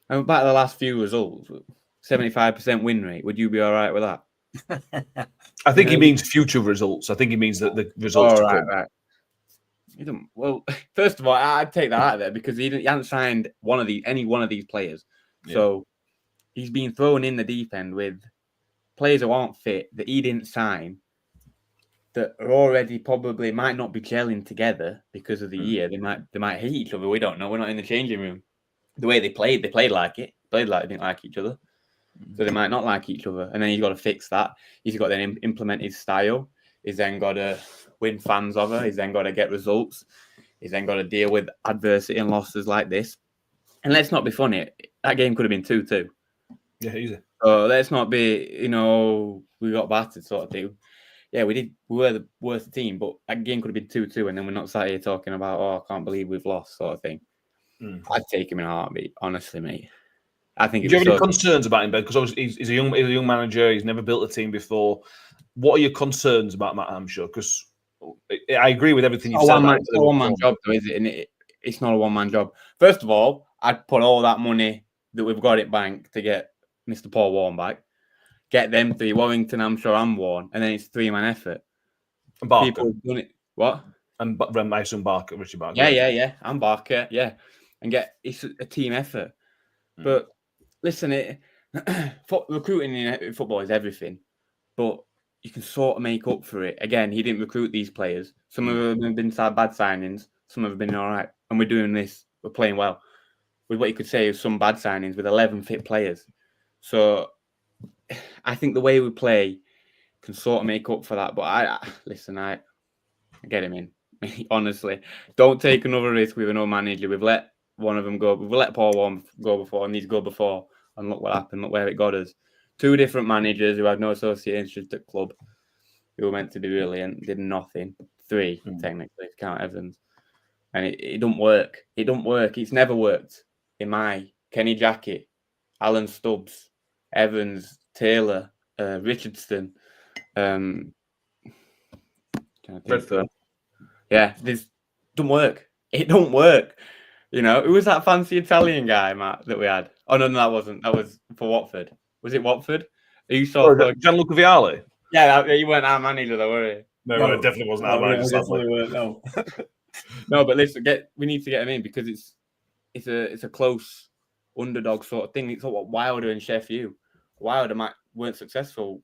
And back to the last few results, 75% win rate. Would you be all right with that? I think he means future results. I think he means that the results. Right. Well, first of all, I'd take that out of there because he hasn't signed any one of these players. Yeah. So he's been thrown in the deep end with players who aren't fit that he didn't sign, that are already probably might not be gelling together because of the year. They might hate each other. We don't know. We're not in the changing room. The way they played like it. Played like they didn't like each other. So they might not like each other. And then he's got to fix that. He's got to then implement his style. He's then got to win fans over. He's then got to get results. He's then got to deal with adversity and losses like this. And let's not be funny. That game could have been 2-2. Yeah, easy. So let's not be, we got battered sort of thing. Yeah, we did. We were the worst team, but that game could have been 2-2, and then we're not sat here talking about, I can't believe we've lost, sort of thing. I'd take him in a heartbeat, honestly, mate. I think. Do you have any concerns about him, Ben? Because obviously he's a young manager. He's never built a team before. What are your concerns about Matt Hampshire? Because I agree with everything you've said. It's a one-man job, though, is it? And it's not a one-man job. First of all, I'd put all that money that we've got at bank to get Mr. Paul Warren back. get them three, Warrington, Hampshire, and Warren, and then it's 3-man effort. And Barker. People have done it. What? And I assume Barker, Richard Barker. Yeah. And Barker, yeah. And it's a team effort. But listen, recruiting in football is everything. But you can sort of make up for it. Again, he didn't recruit these players. Some of them have been bad signings. Some have been all right. And we're doing this. We're playing well. With what you could say is some bad signings with 11 fit players. So I think the way we play can sort of make up for that. But I get him in. Honestly, don't take another risk with another manager. We've let one of them go. We've let Paul Warren go before, and these go before. And look what happened. Look where it got us. 2 different managers who had no association to the club, who were meant to be brilliant, did nothing. 3, technically, if you count Evans. And it don't work. It don't work. It's never worked. In my Kenny Jackett, Alan Stubbs, Evans, Taylor, Richardson, Redfern. Yeah, this don't work. It don't work. You know, who was that fancy Italian guy, Matt, that we had? Oh no, that wasn't. That was for Watford. Was it Watford? You saw Gianluca Vialli? Yeah, he weren't our manager though, were he? No, it definitely wasn't our manager. No. No, but listen, we need to get him in because it's a close underdog sort of thing. It's like what Wilder and Chef U. Wilder weren't successful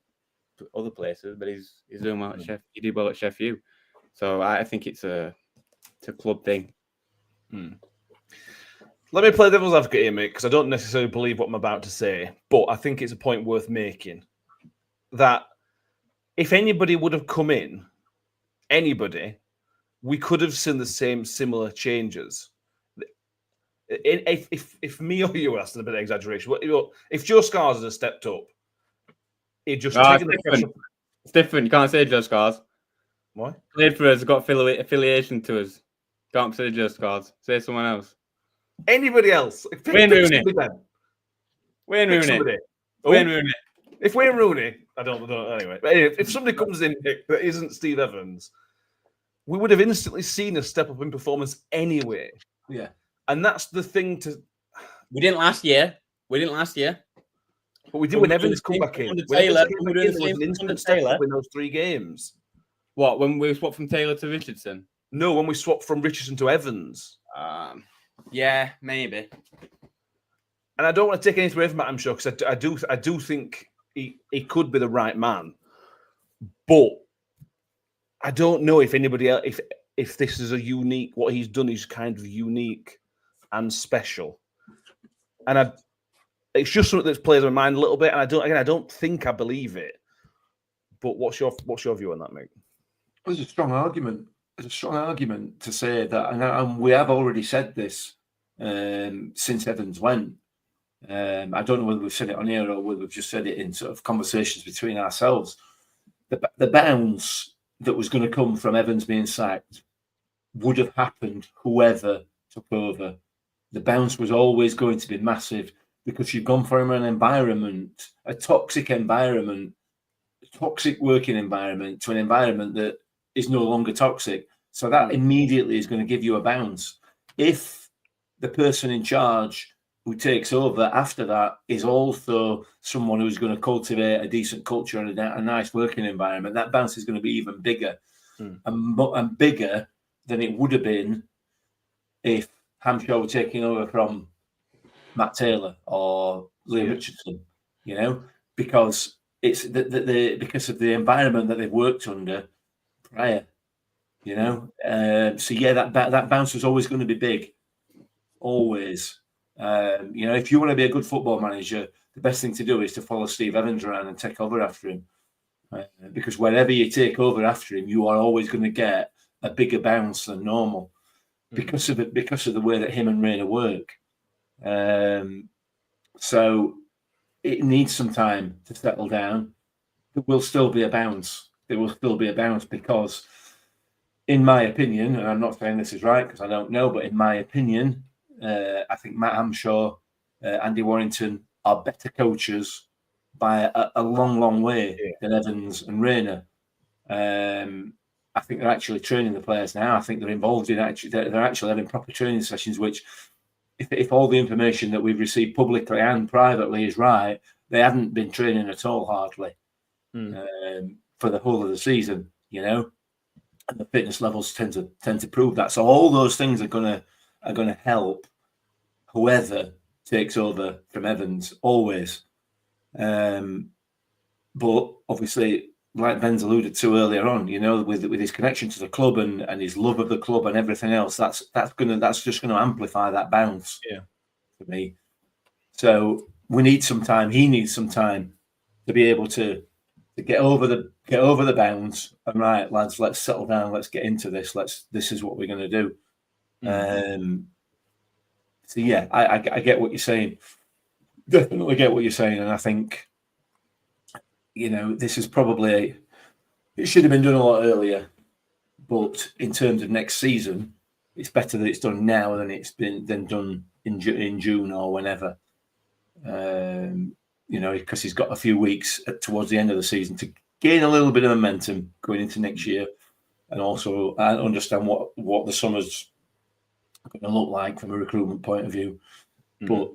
to other places, but he's doing well at Chef. He did well at Chef U. So I think it's a club thing. Let me play devil's advocate here, mate, because I don't necessarily believe what I'm about to say, but I think it's a point worth making. That if anybody would have come in, we could have seen the similar changes. If me or you, that's a bit of exaggeration. If Joe Scars has stepped up, he'd just taken the pressure. It's different. You can't say Joe Scars. Why? Played for us, got affiliation to us. Can't say Joe Scars. Say someone else. Anybody else? Wayne Rooney. Wayne Rooney. If Wayne Rooney, I don't know. Anyway, but if somebody comes in that isn't Steve Evans, we would have instantly seen a step up in performance anyway. Yeah. And that's the thing We didn't last year. But we did when Evans come back in. There was an instant step up in those 3 games. What, when we swapped from Taylor to Richardson? No, when we swapped from Richardson to Evans. Yeah, maybe. And I don't want to take anything away from Matt, because I do think he could be the right man. But I don't know if anybody else, if this is what he's done is kind of unique and special. And it's just something that's plays in my mind a little bit. And I don't think I believe it. But what's your view on that, mate? There's a strong argument. There's a strong argument to say that, and we have already said this since Evans went. I don't know whether we've said it on here or whether we've just said it in sort of conversations between ourselves. The bounce that was going to come from Evans being sacked would have happened whoever took over. The bounce was always going to be massive because you've gone from an environment, a toxic environment, a toxic working environment, to an environment that is no longer toxic. So that immediately is going to give you a bounce. If the person in charge who takes over after that is also someone who's going to cultivate a decent culture and a nice working environment, that bounce is going to be even bigger and bigger than it would have been if Hampshire were taking over from Matt Taylor or Lee Richardson, because it's because of the environment that they've worked under prior, So that bounce was always going to be big, always. If you want to be a good football manager, the best thing to do is to follow Steve Evans around and take over after him, because wherever you take over after him, you are always going to get a bigger bounce than normal because of the way that him and Rayner work. So it needs some time to settle down. There will still be a bounce. Because, in my opinion, and I'm not saying this is right because I don't know, but in my opinion, I think Matt Hampshire, Andy Warrington are better coaches by a long, long way than Evans and Rayner. I think they're actually training the players now. I think they're involved in they're actually having proper training sessions, which if all the information that we've received publicly and privately is right, they hadn't been training at all hardly for the whole of the season, and the fitness levels tend to prove that. So all those things are gonna help whoever takes over from Evans always. But obviously, like Ben's alluded to earlier on, with his connection to the club and his love of the club and everything else, that's just gonna amplify that bounce. Yeah, for me. So we need some time. He needs some time to be able to get over the bounds. And right, lads, let's settle down. Let's get into this. This is what we're going to do. So yeah, I get what you're saying. Definitely get what you're saying, and I think this is probably it should have been done a lot earlier. But in terms of next season, it's better that it's done now than it's been done in June or whenever. Because he's got a few weeks towards the end of the season to gain a little bit of momentum going into next year, and also understand what the summer's going to look like from a recruitment point of view. But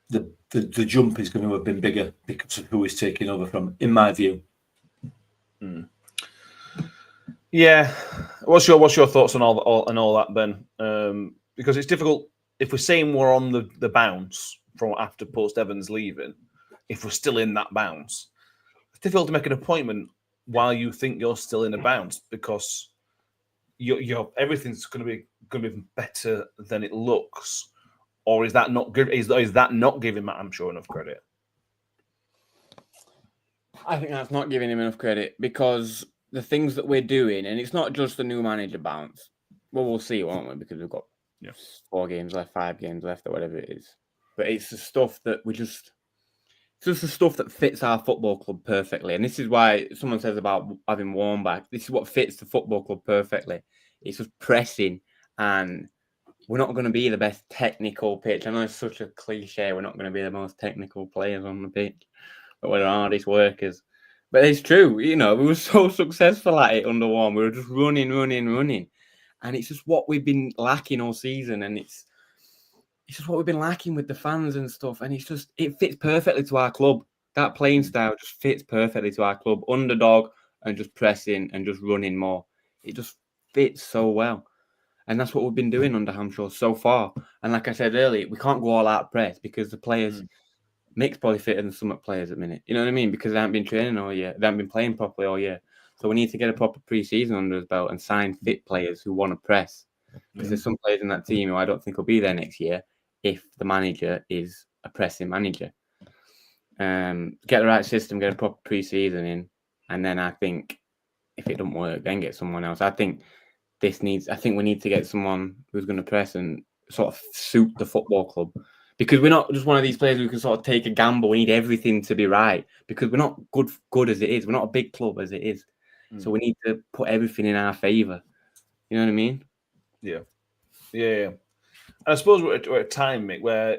the jump is going to have been bigger because of who he's taking over from, in my view. Yeah. What's your thoughts on all that, Ben? Because it's difficult if we're saying we're on the bounce from after post Evans leaving. If we're still in that bounce, it's difficult to make an appointment while you think you're still in a bounce, because you're everything's going to be better than it looks. Or is that not good? Is that not giving Matt Hampshire enough credit? I think that's not giving him enough credit, because the things that we're doing, and it's not just the new manager bounce. Well, we'll see, won't we? Because we've got 4 games left, 5 games left, or whatever it is. But it's the stuff that it's just the stuff that fits our football club perfectly. And this is why someone says about having Warren back. This is what fits the football club perfectly. It's just pressing, and we're not going to be the best technical pitch. I know it's such a cliche. We're not going to be the most technical players on the pitch, but we're the hardest workers. But it's true. We were so successful at it under Warren. We were just running. And it's just what we've been lacking all season. And it's just what we've been lacking with the fans and stuff. And it fits perfectly to our club. That playing style just fits perfectly to our club. Underdog and just pressing and just running more. It just fits so well. And that's what we've been doing under Hampshire so far. And like I said earlier, we can't go all out press because the players, Mick's probably fitter than some players at the minute. You know what I mean? Because they haven't been training all year. They haven't been playing properly all year. So we need to get a proper pre-season under his belt and sign fit players who want to press. Because there's some players in that team who I don't think will be there next year if the manager is a pressing manager. Get the right system, get a proper pre-season in, and then I think if it doesn't work, then get someone else. I think we need to get someone who's going to press and sort of suit the football club. Because we're not just one of these players who can sort of take a gamble. We need everything to be right because we're not good as it is. We're not a big club as it is. So we need to put everything in our favour. You know what I mean? Yeah. And I suppose we're at a time, Mick, where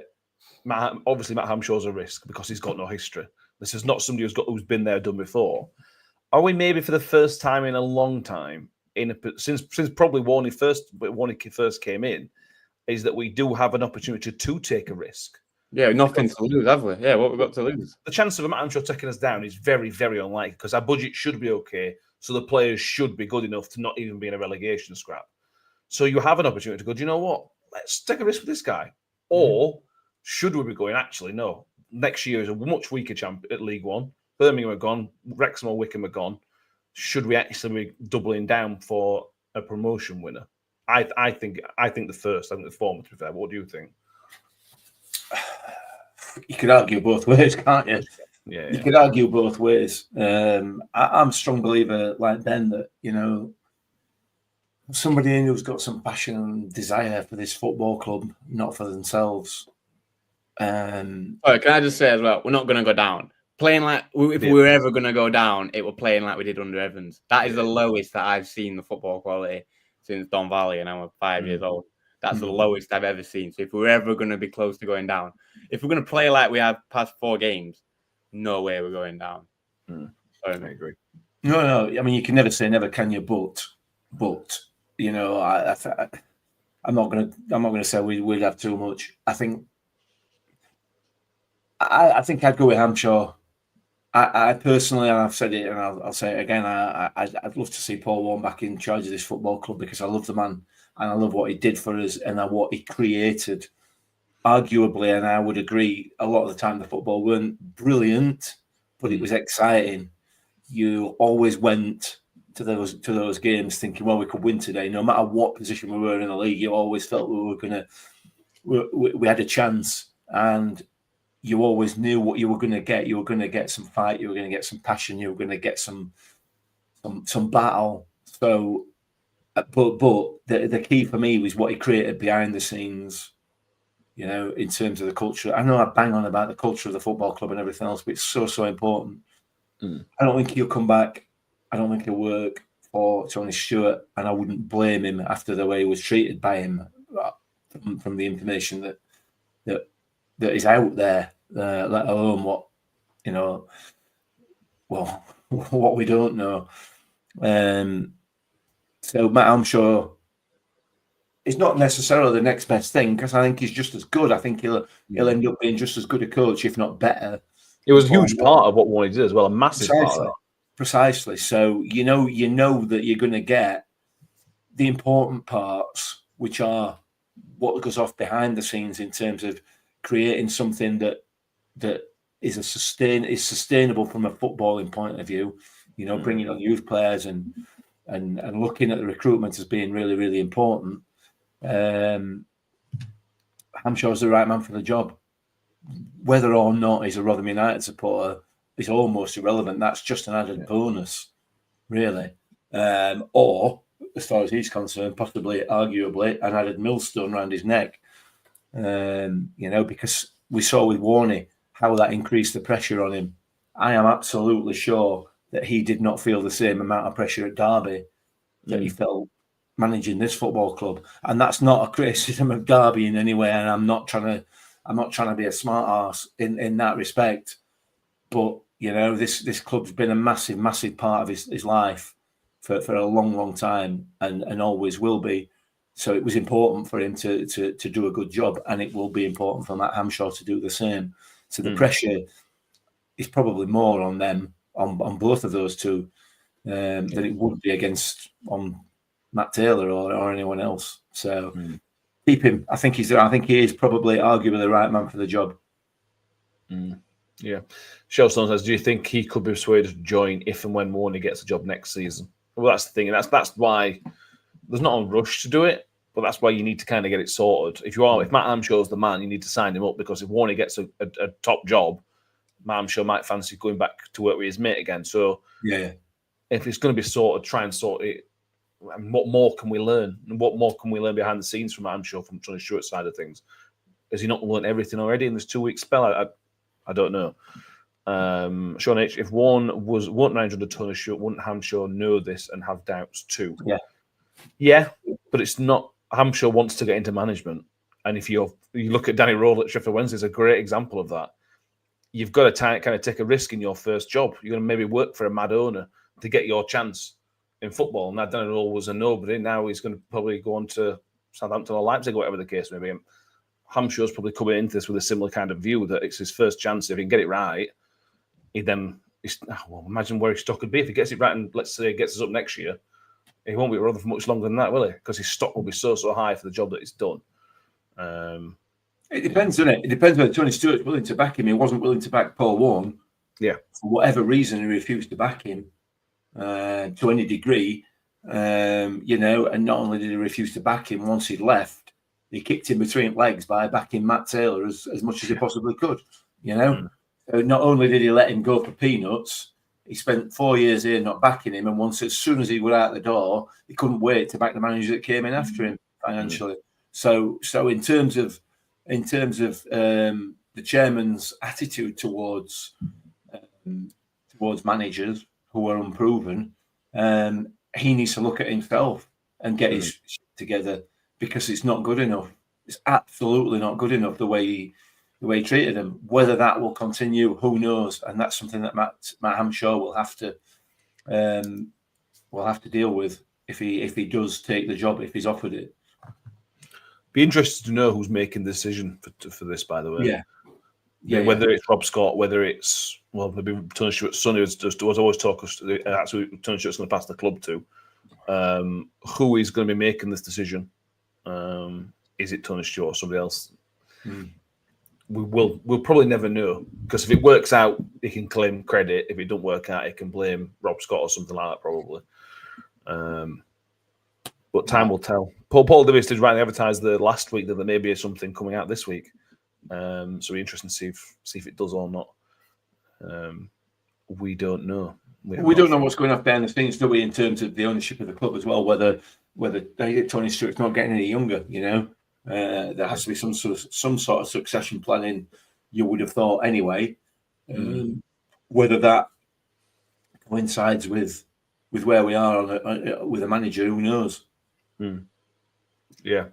Matt Hampshire's a risk because he's got no history. This is not somebody who's been there, done before. Are we maybe for the first time in a long time, since probably Warney first came in, is that we do have an opportunity to take a risk? Yeah, nothing to lose, have we? Yeah, what we've got to lose. The chance of Matt Hampshire taking us down is very, very unlikely because our budget should be okay. So the players should be good enough to not even be in a relegation scrap. So you have an opportunity to go, do you know what? Let's take a risk with this guy. Or should we be going, actually, no. Next year is a much weaker champ at League One. Birmingham are gone. Wrexham or Wickham are gone. Should we actually be doubling down for a promotion winner? I think the first. I think the former, to be fair. What do you think? You could argue both ways, can't you? Yeah. You could argue both ways. I'm a strong believer, like Ben, that, somebody in who's got some passion and desire for this football club, not for themselves. Can I just say as well, we're not going to go down. Playing like, if we were ever going to go down, it were playing like we did under Evans. That is the lowest that I've seen the football quality since Don Valley, and I'm 5 years old. That's the lowest I've ever seen. So if we're ever going to be close to going down, if we're going to play like we have past 4 games, no way we're going down. I agree. No. I mean, you can never say never, can you? But I'm not going to say we'd have too much. I think I'd go with Hampshire I personally, and I've said it, and I'll say it again. I'd love to see Paul Warne back in charge of this football club because I love the man and I love what he did for us and what he created. Arguably, and I would agree, a lot of the time the football weren't brilliant, but it was exciting. You always went to those games thinking, well, we could win today, no matter what position we were in the league. You always felt we had a chance, and you always knew what you were going to get. You were going to get some fight. You were going to get some passion. You were going to get some battle. So, but the key for me was what he created behind the scenes. You know, in terms of the culture. I know I bang on about the culture of the football club and everything else, but it's so important. I don't think he'll come back. I don't think he'll work for Tony Stewart, and I wouldn't blame him after the way he was treated by him from the information that is out there, let alone what what we don't know. So Matt Hamshaw is not necessarily the next best thing because I think he's just as good. I think he'll end up being just as good a coach, if not better. It was a huge part of what Warne did as well, a massive part of that. Precisely. So you know that you're going to get the important parts, which are what goes off behind the scenes in terms of creating something that is sustainable from a footballing point of view. You know, bringing on youth players and looking at the recruitment as being really, really important. Hamshaw's the right man for the job. Whether or not he's a Rotherham United supporter is almost irrelevant. That's just an added bonus, really. Or, as far as he's concerned, possibly, arguably, an added millstone around his neck. Because we saw with Warney how that increased the pressure on him. I am absolutely sure that he did not feel the same amount of pressure at Derby that he felt managing this football club. And that's not a criticism of Derby in any way. And I'm not trying to be a smart arse in that respect. But, this club's been a massive, massive part of his life for a long, long time and always will be. So it was important for him to do a good job, and it will be important for Matt Hamshaw to do the same. So the pressure is probably more on them, on both of those two, than it would be on Matt Taylor or anyone else. So keep him. I think he is probably arguably the right man for the job. Yeah. Shellstone says, do you think he could be persuaded to join if and when Warney gets a job next season? Well, that's the thing, and that's why there's not a rush to do it, but that's why you need to kind of get it sorted. If Matt Hamshaw's the man, you need to sign him up, because if Warney gets a top job, Matt Hamshaw might fancy going back to work with his mate again. So if it's going to be sorted, try and sort it. And what more can we learn? And what more can we learn behind the scenes from Matt Hamshaw, from Tony Stewart's side of things? Has he not learned everything already in this 2-week spell? I don't know. Sean H, if Warne wasn't managed under Tony Stewart, wouldn't Hamshaw know this and have doubts too? Yeah, but it's not. Hamshaw wants to get into management, and if you look at Danny Rowell at Sheffield Wednesday, is a great example of that. You've got to kind of take a risk in your first job. You're going to maybe work for a mad owner to get your chance in football. And that Danny Rowell was a nobody. Now he's going to probably go on to Southampton or Leipzig or whatever the case may be. Hamshaw's probably coming into this with a similar kind of view that it's his first chance. If he can get it right, imagine where his stock could be if he gets it right. And let's say he gets us up next year, he won't be with Rotherham for much longer than that, will he? Because his stock will be so high for the job that he's done. It depends, doesn't it? It depends whether Tony Stewart's willing to back him. He wasn't willing to back Paul Warne. Yeah. For whatever reason, he refused to back him to any degree. And not only did he refuse to back him once he'd left, he kicked him between legs by backing Matt Taylor as much as he possibly could. So not only did he let him go for peanuts, he spent 4 years here not backing him, and as soon as he went out the door, he couldn't wait to back the manager that came in after him financially. So in terms of the chairman's attitude towards managers who are unproven, he needs to look at himself and get his shit together, because it's not good enough. It's absolutely not good enough the way he treated him. Whether that will continue, who knows? And that's something that Matt Hamshaw will have to deal with if he does take the job, if he's offered it. Be interested to know who's making the decision for this, by the way. Yeah. Whether it's Rob Scott, whether it's maybe Tony Stewart's son, who was always talk us. That's who Tony Stewart's going to pass the club to. Who is going to be making this decision? Is it Tony Stewart or somebody else? We'll probably never know, because if it works out, he can claim credit. If it don't work out, he can blame Rob Scott or something like that, probably. But time will tell. Paul Davis did rightly advertise last week that there may be something coming out this week. So it'll be interesting to see if it does or not. We don't know. We don't know what's going on behind the scenes, do we, in terms of the ownership of the club as well, whether Tony Stewart's not getting any younger, there has to be some sort of succession planning, you would have thought anyway. Whether that coincides with where we are with a manager, who knows? Yeah.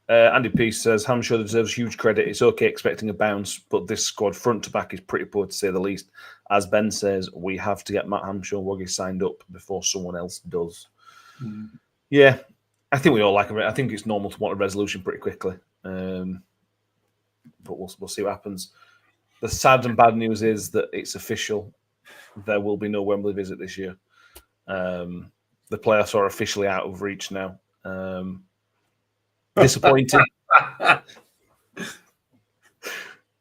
Andy Peace says Hampshire deserves huge credit. It's okay expecting a bounce, but this squad front to back is pretty poor, to say the least. As Ben says, we have to get Matt Hampshire Woggy signed up before someone else does. Yeah, I think we all like it. I think it's normal to want a resolution pretty quickly, but we'll see what happens. The sad and bad news is that it's official. There will be no Wembley visit this year. The playoffs are officially out of reach now. Disappointing.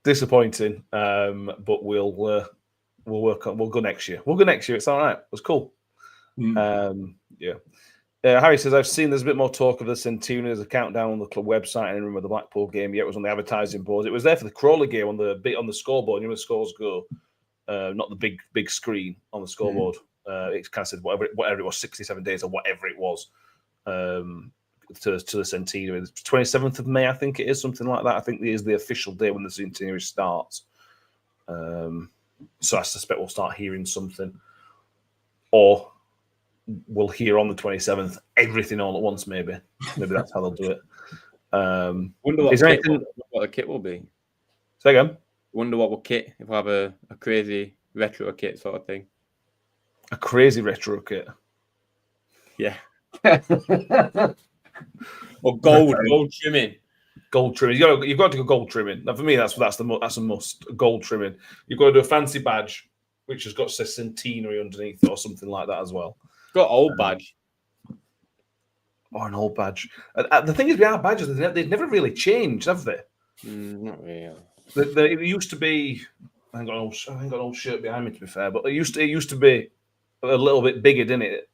Disappointing. But we'll go next year. We'll go next year. It's all right. It was cool. Yeah. Harry says, I've seen there's a bit more talk of the centenary as a countdown on the club website. I remember the Blackpool game. Yeah, it was on the advertising boards. It was there for the Crawley game on the scoreboard. You know, the scores go, not the big screen on the scoreboard. It kind of said whatever it was, 67 days or whatever it was. To the centenary. It's 27th of May, I think it is, something like that. I think it is the official day when the centenary starts. So I suspect we'll start hearing something, or we'll hear on the 27th everything all at once. Maybe that's how they'll do it. Wonder what the kit will be. Say again. Wonder what will kit if we have a crazy retro kit sort of thing. A crazy retro kit. Yeah. Or gold trimming. Gold trimming. You've got to go gold trimming. Now, for me, that's a must. Gold trimming. You've got to do a fancy badge, which has got to say centenary underneath or something like that as well. Got old badge. Or an old badge. The thing is, with our badges, they've never really changed, have they? Not really. It used to be. I haven't got an old shirt behind me, to be fair, but it used to be a little bit bigger, didn't it?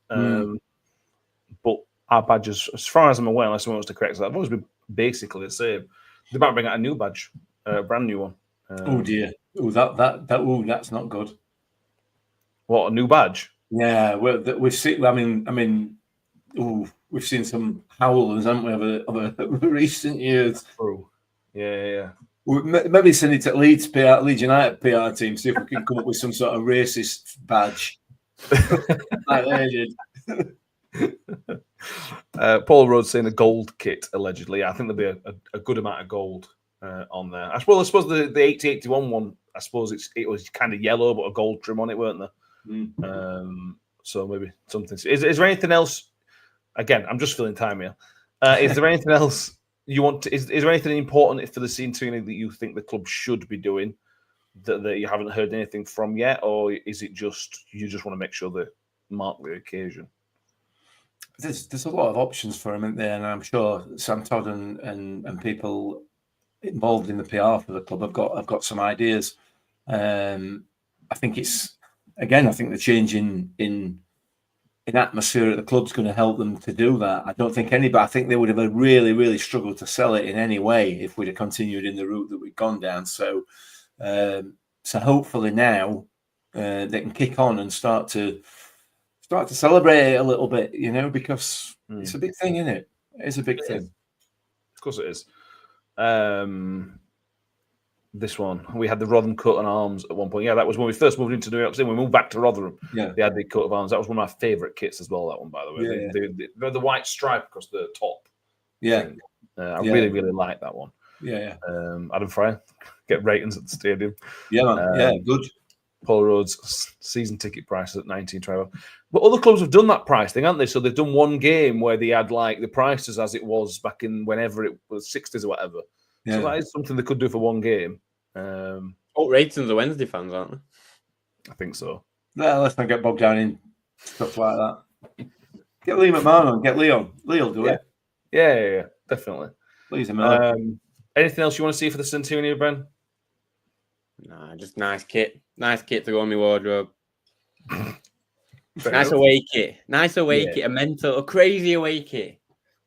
But our badges, as far as I'm aware, unless someone wants to correct us, I've always been basically the same. They might bring out a new badge, a brand new one. Oh dear! Oh, that's not good. What, a new badge? Yeah, well, we've seen. We've seen some howlers, haven't we, over recent years? Oh, yeah. We'll maybe send it to Leeds United PR team, see if we can come up with some sort of racist badge. Like they did. Paul Rhodes saying a gold kit, allegedly. I think there'll be a good amount of gold on there. I suppose the 80-81 one, I suppose it was kind of yellow, but a gold trim on it, weren't there? So maybe something. Is there anything else? Again, I'm just filling time here. Is there anything else you want to? Is there anything important for the centenary that you think the club should be doing that you haven't heard anything from yet, or is it just you just want to make sure they mark the occasion? There's a lot of options for him, isn't there? And I'm sure Sam Todd and people involved in the PR for the club have got some ideas. I think the change in atmosphere at the club's going to help them to do that. I think they would have really, really struggled to sell it in any way if we'd have continued in the route that we've gone down. So hopefully now they can kick on and start to celebrate it a little bit, because it's a big thing, isn't it? It's a big thing. Of course it is. This one, we had the Rotherham coat of arms at one point. Yeah, that was when we first moved into New York City. We moved back to Rotherham. Yeah, they had the coat of arms. That was one of my favourite kits as well. That one, by the way, the white stripe across the top. Yeah, I really, really like that one. Yeah. Adam Fryer, get ratings at the stadium. Yeah, good. Paul Rhodes season ticket price at $19.25. But other clubs have done that price thing, haven't they? So they've done one game where they had like the prices as it was back in whenever it was 60s or whatever. Yeah. So that is something they could do for one game. Oh, Rayton's are Wednesday fans, aren't they? I think so. No, let's not get bogged down in stuff like that. Get Lee McMahon on, get Leon. Lee'll do it. Yeah, definitely. Lee's a miller. Anything else you want to see for the centenary, Ben? Nah, just nice kit. Nice kit to go in my wardrobe. Fair Nice enough. away kit. Nice away Yeah. kit. A crazy away kit.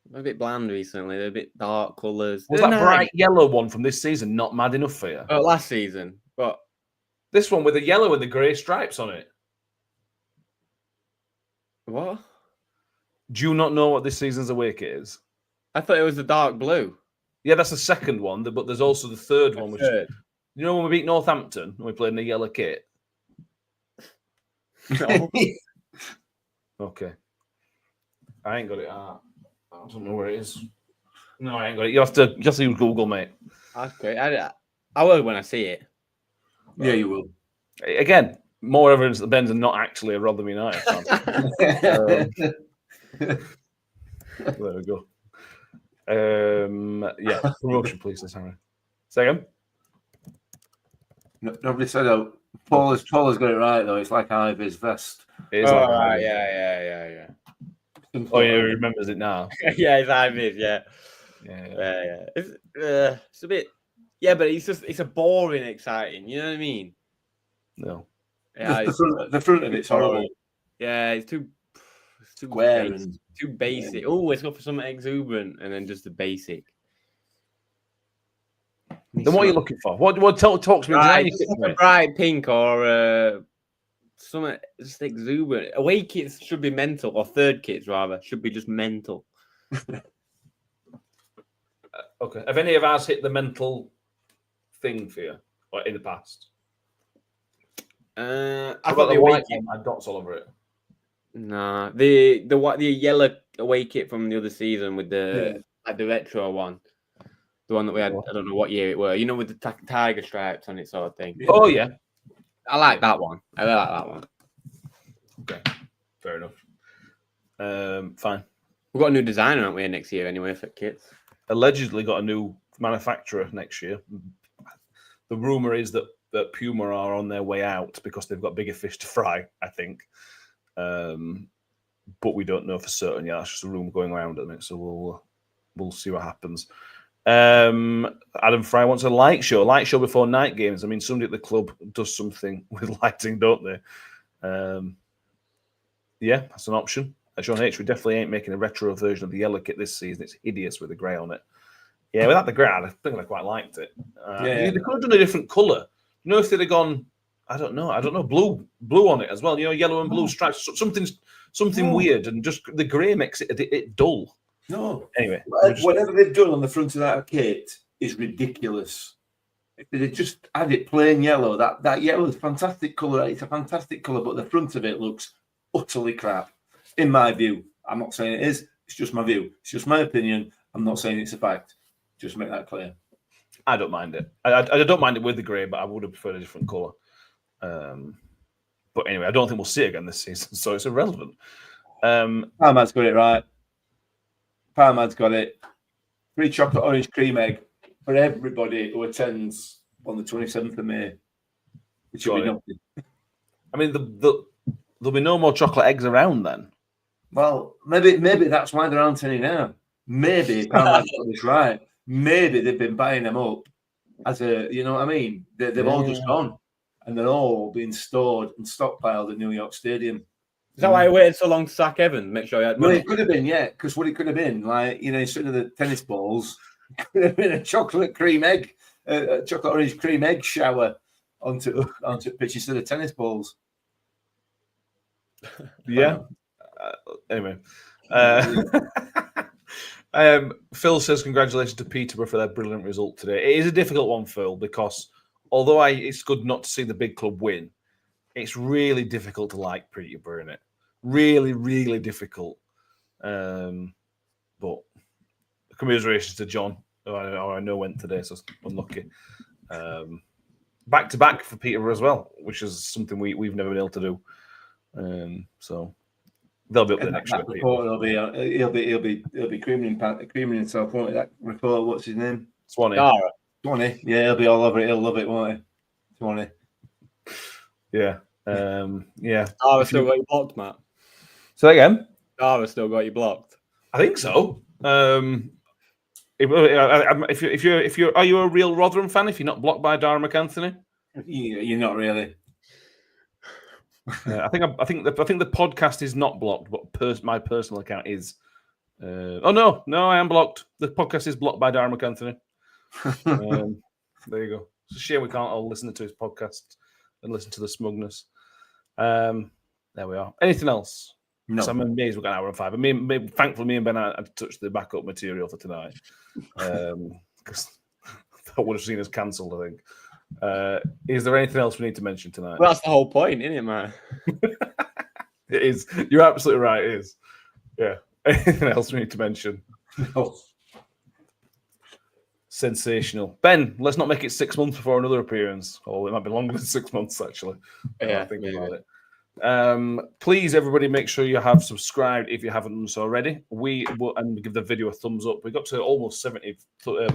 They're a bit bland recently. They're a bit dark colours. Was They're that nice. bright yellow one from this season not mad enough for you? Last season, but This one with the yellow and the grey stripes on it. what? Do you not know what this season's away kit is? I thought it was the dark blue. Yeah, that's the second one, but there's also the third one, which Third. you know when we beat Northampton and we played in the yellow kit. No. Okay, I ain't got it. I don't know where it is. No, I ain't got it. You have to use Google, mate. That's great. I will when I see it. Yeah, you will. Again, more evidence that Ben's not actually a Rotherham United fan. There we go. Yeah, promotion, please, Harry. Second. Nobody said that. Paul has got it right though. It's like Ivy's vest. It is Oh, like right, yeah. Oh, yeah, he remembers it now. Yeah, it's Ivy's, yeah. Yeah. It's a bit, yeah, but it's a boring exciting. You know what I mean? No. Yeah, The front of it's horrible. Yeah, it's too Square basic, and too basic. Oh, let's go for something exuberant, and then just the basic. Then what are you looking for? What talk to me? Right, Design your kit, just a mate. bright pink or something just exuberant. Away kits should be mental, or third kits rather should be just mental. Okay. Have any of ours hit the mental thing for you, or in the past? I I've thought got the the away white kit. one, had dots all over it. Nah, the yellow away kit from the other season with the like the retro one, the one that we had. I don't know what year it were. You know, with the tiger stripes on it, sort of thing. Oh yeah. I like that one. I really like that one. Okay. Fair enough. Fine. We've got a new designer, aren't we, next year anyway for kits? Allegedly got a new manufacturer next year. The rumor is that Puma are on their way out because they've got bigger fish to fry, I think. But we don't know for certain yet. That's just a rumor going around at the minute, so we'll see what happens. Adam Fry wants a light show before night games. I mean, somebody at the club does something with lighting, don't they? Yeah, that's an option. Sean H, we definitely ain't making a retro version of the yellow kit this season. It's hideous with the grey on it. Yeah, without the grey, I think I quite liked it. They could have done a different colour. You know, if they'd have gone, I don't know, blue on it as well. You know, yellow and blue stripes, something weird, and just the grey makes it dull. No. Anyway, whatever they've done on the front of that kit is ridiculous. If they just had it plain yellow, that yellow is a fantastic colour. It's a fantastic colour, but the front of it looks utterly crap, in my view. I'm not saying it is. It's just my view. It's just my opinion. I'm not saying it's a fact. Just make that clear. I don't mind it. I don't mind it with the grey, but I would have preferred a different colour. But anyway, I don't think we'll see it again this season, so it's irrelevant. Parmad's got it right. Parmad's got it. Free chocolate orange cream egg for everybody who attends on the 27th of May. Which will be nothing. I mean, there'll be no more chocolate eggs around then. Well, maybe that's why there aren't any now. Maybe Parmad's got this right. Maybe they've been buying them up as a, you know what I mean? They've all just gone, and they're all being stored and stockpiled at New York Stadium. Is that why I waited so long to sack Evans? Make sure you had Well, money. it could have been, yeah, because what it could have been, like, you know, instead of the tennis balls, it could have been a chocolate orange cream egg shower onto pitch instead of tennis balls. Yeah. Anyway. Phil says congratulations to Peterborough for their brilliant result today. It is a difficult one, Phil, because although it's good not to see the big club win, it's really difficult to like Peterborough, isn't it? Really, really difficult. But commiserations to John, who I know went today, so it's unlucky. Back to back for Peterborough as well, which is something we've never been able to do. So they'll be up there next year. He'll be creaming himself, won't he? That report, what's his name? Swanee. Swanee. Yeah, he'll be all over it. He'll love it, won't he? morning. Yeah. Yeah. Oh, I've still got you blocked, Matt. So again, Oh, I've still got you blocked. I think so. If you're, are you a real Rotherham fan? If you're not blocked by Dara McAnthony, You're not really. I think the podcast is not blocked, but my personal account is. Oh no, I am blocked. The podcast is blocked by Dara McAnthony. There you go. It's a shame we can't all listen to his podcast and listen to the smugness. There we are. Anything else? No. So I'm amazed we've got an hour and 5. Thankfully, me and Ben had touched the backup material for tonight because that would have seen us cancelled, I think. Is there anything else we need to mention tonight? Well, that's the whole point, isn't it, man? It is. You're absolutely right. It is. Yeah. Anything else we need to mention? No. Sensational. Ben, let's not make it 6 months before another appearance. Or it might be longer than 6 months, actually. Yeah, think maybe. about it. Please, everybody, make sure you have subscribed if you haven't done so already. We will, and give the video a thumbs up. We got to almost 70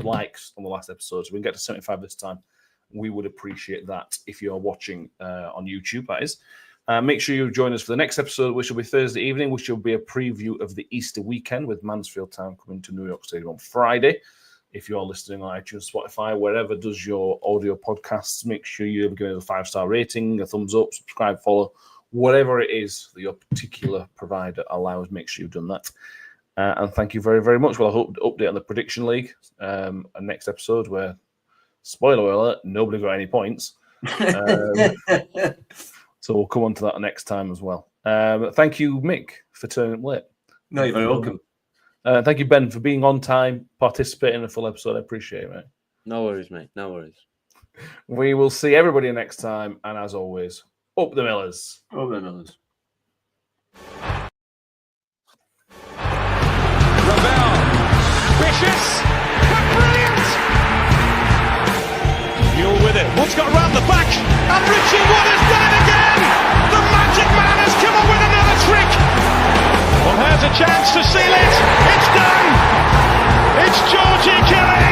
likes on the last episode, so we can get to 75 this time. We would appreciate that if you're watching on YouTube, that is. Make sure you join us for the next episode, which will be Thursday evening, which will be a preview of the Easter weekend with Mansfield Town coming to New York Stadium on Friday. If you're listening on iTunes, Spotify, wherever does your audio podcasts, make sure you give it a 5-star rating, a thumbs up, subscribe, follow, whatever it is that your particular provider allows. Make sure you've done that. And thank you very, very much. Well, I hope to update on the Prediction League, a next episode where, spoiler alert, nobody got any points. So we'll come on to that next time as well. Thank you, Mick, for turning up late. No, you're very welcome. Thank you, Ben, for being on time, participating in a full episode. I appreciate it, mate. No worries, mate. No worries. We will see everybody next time. And as always, up the Millers. Up the Millers. Ravel, ambitious, but brilliant. Mule with it. Wood's got round the back, and Richie Wood has done it again. The magic man has come up with another trick. Well, here's a chance to seal it. It's done. It's Georgie Kelly.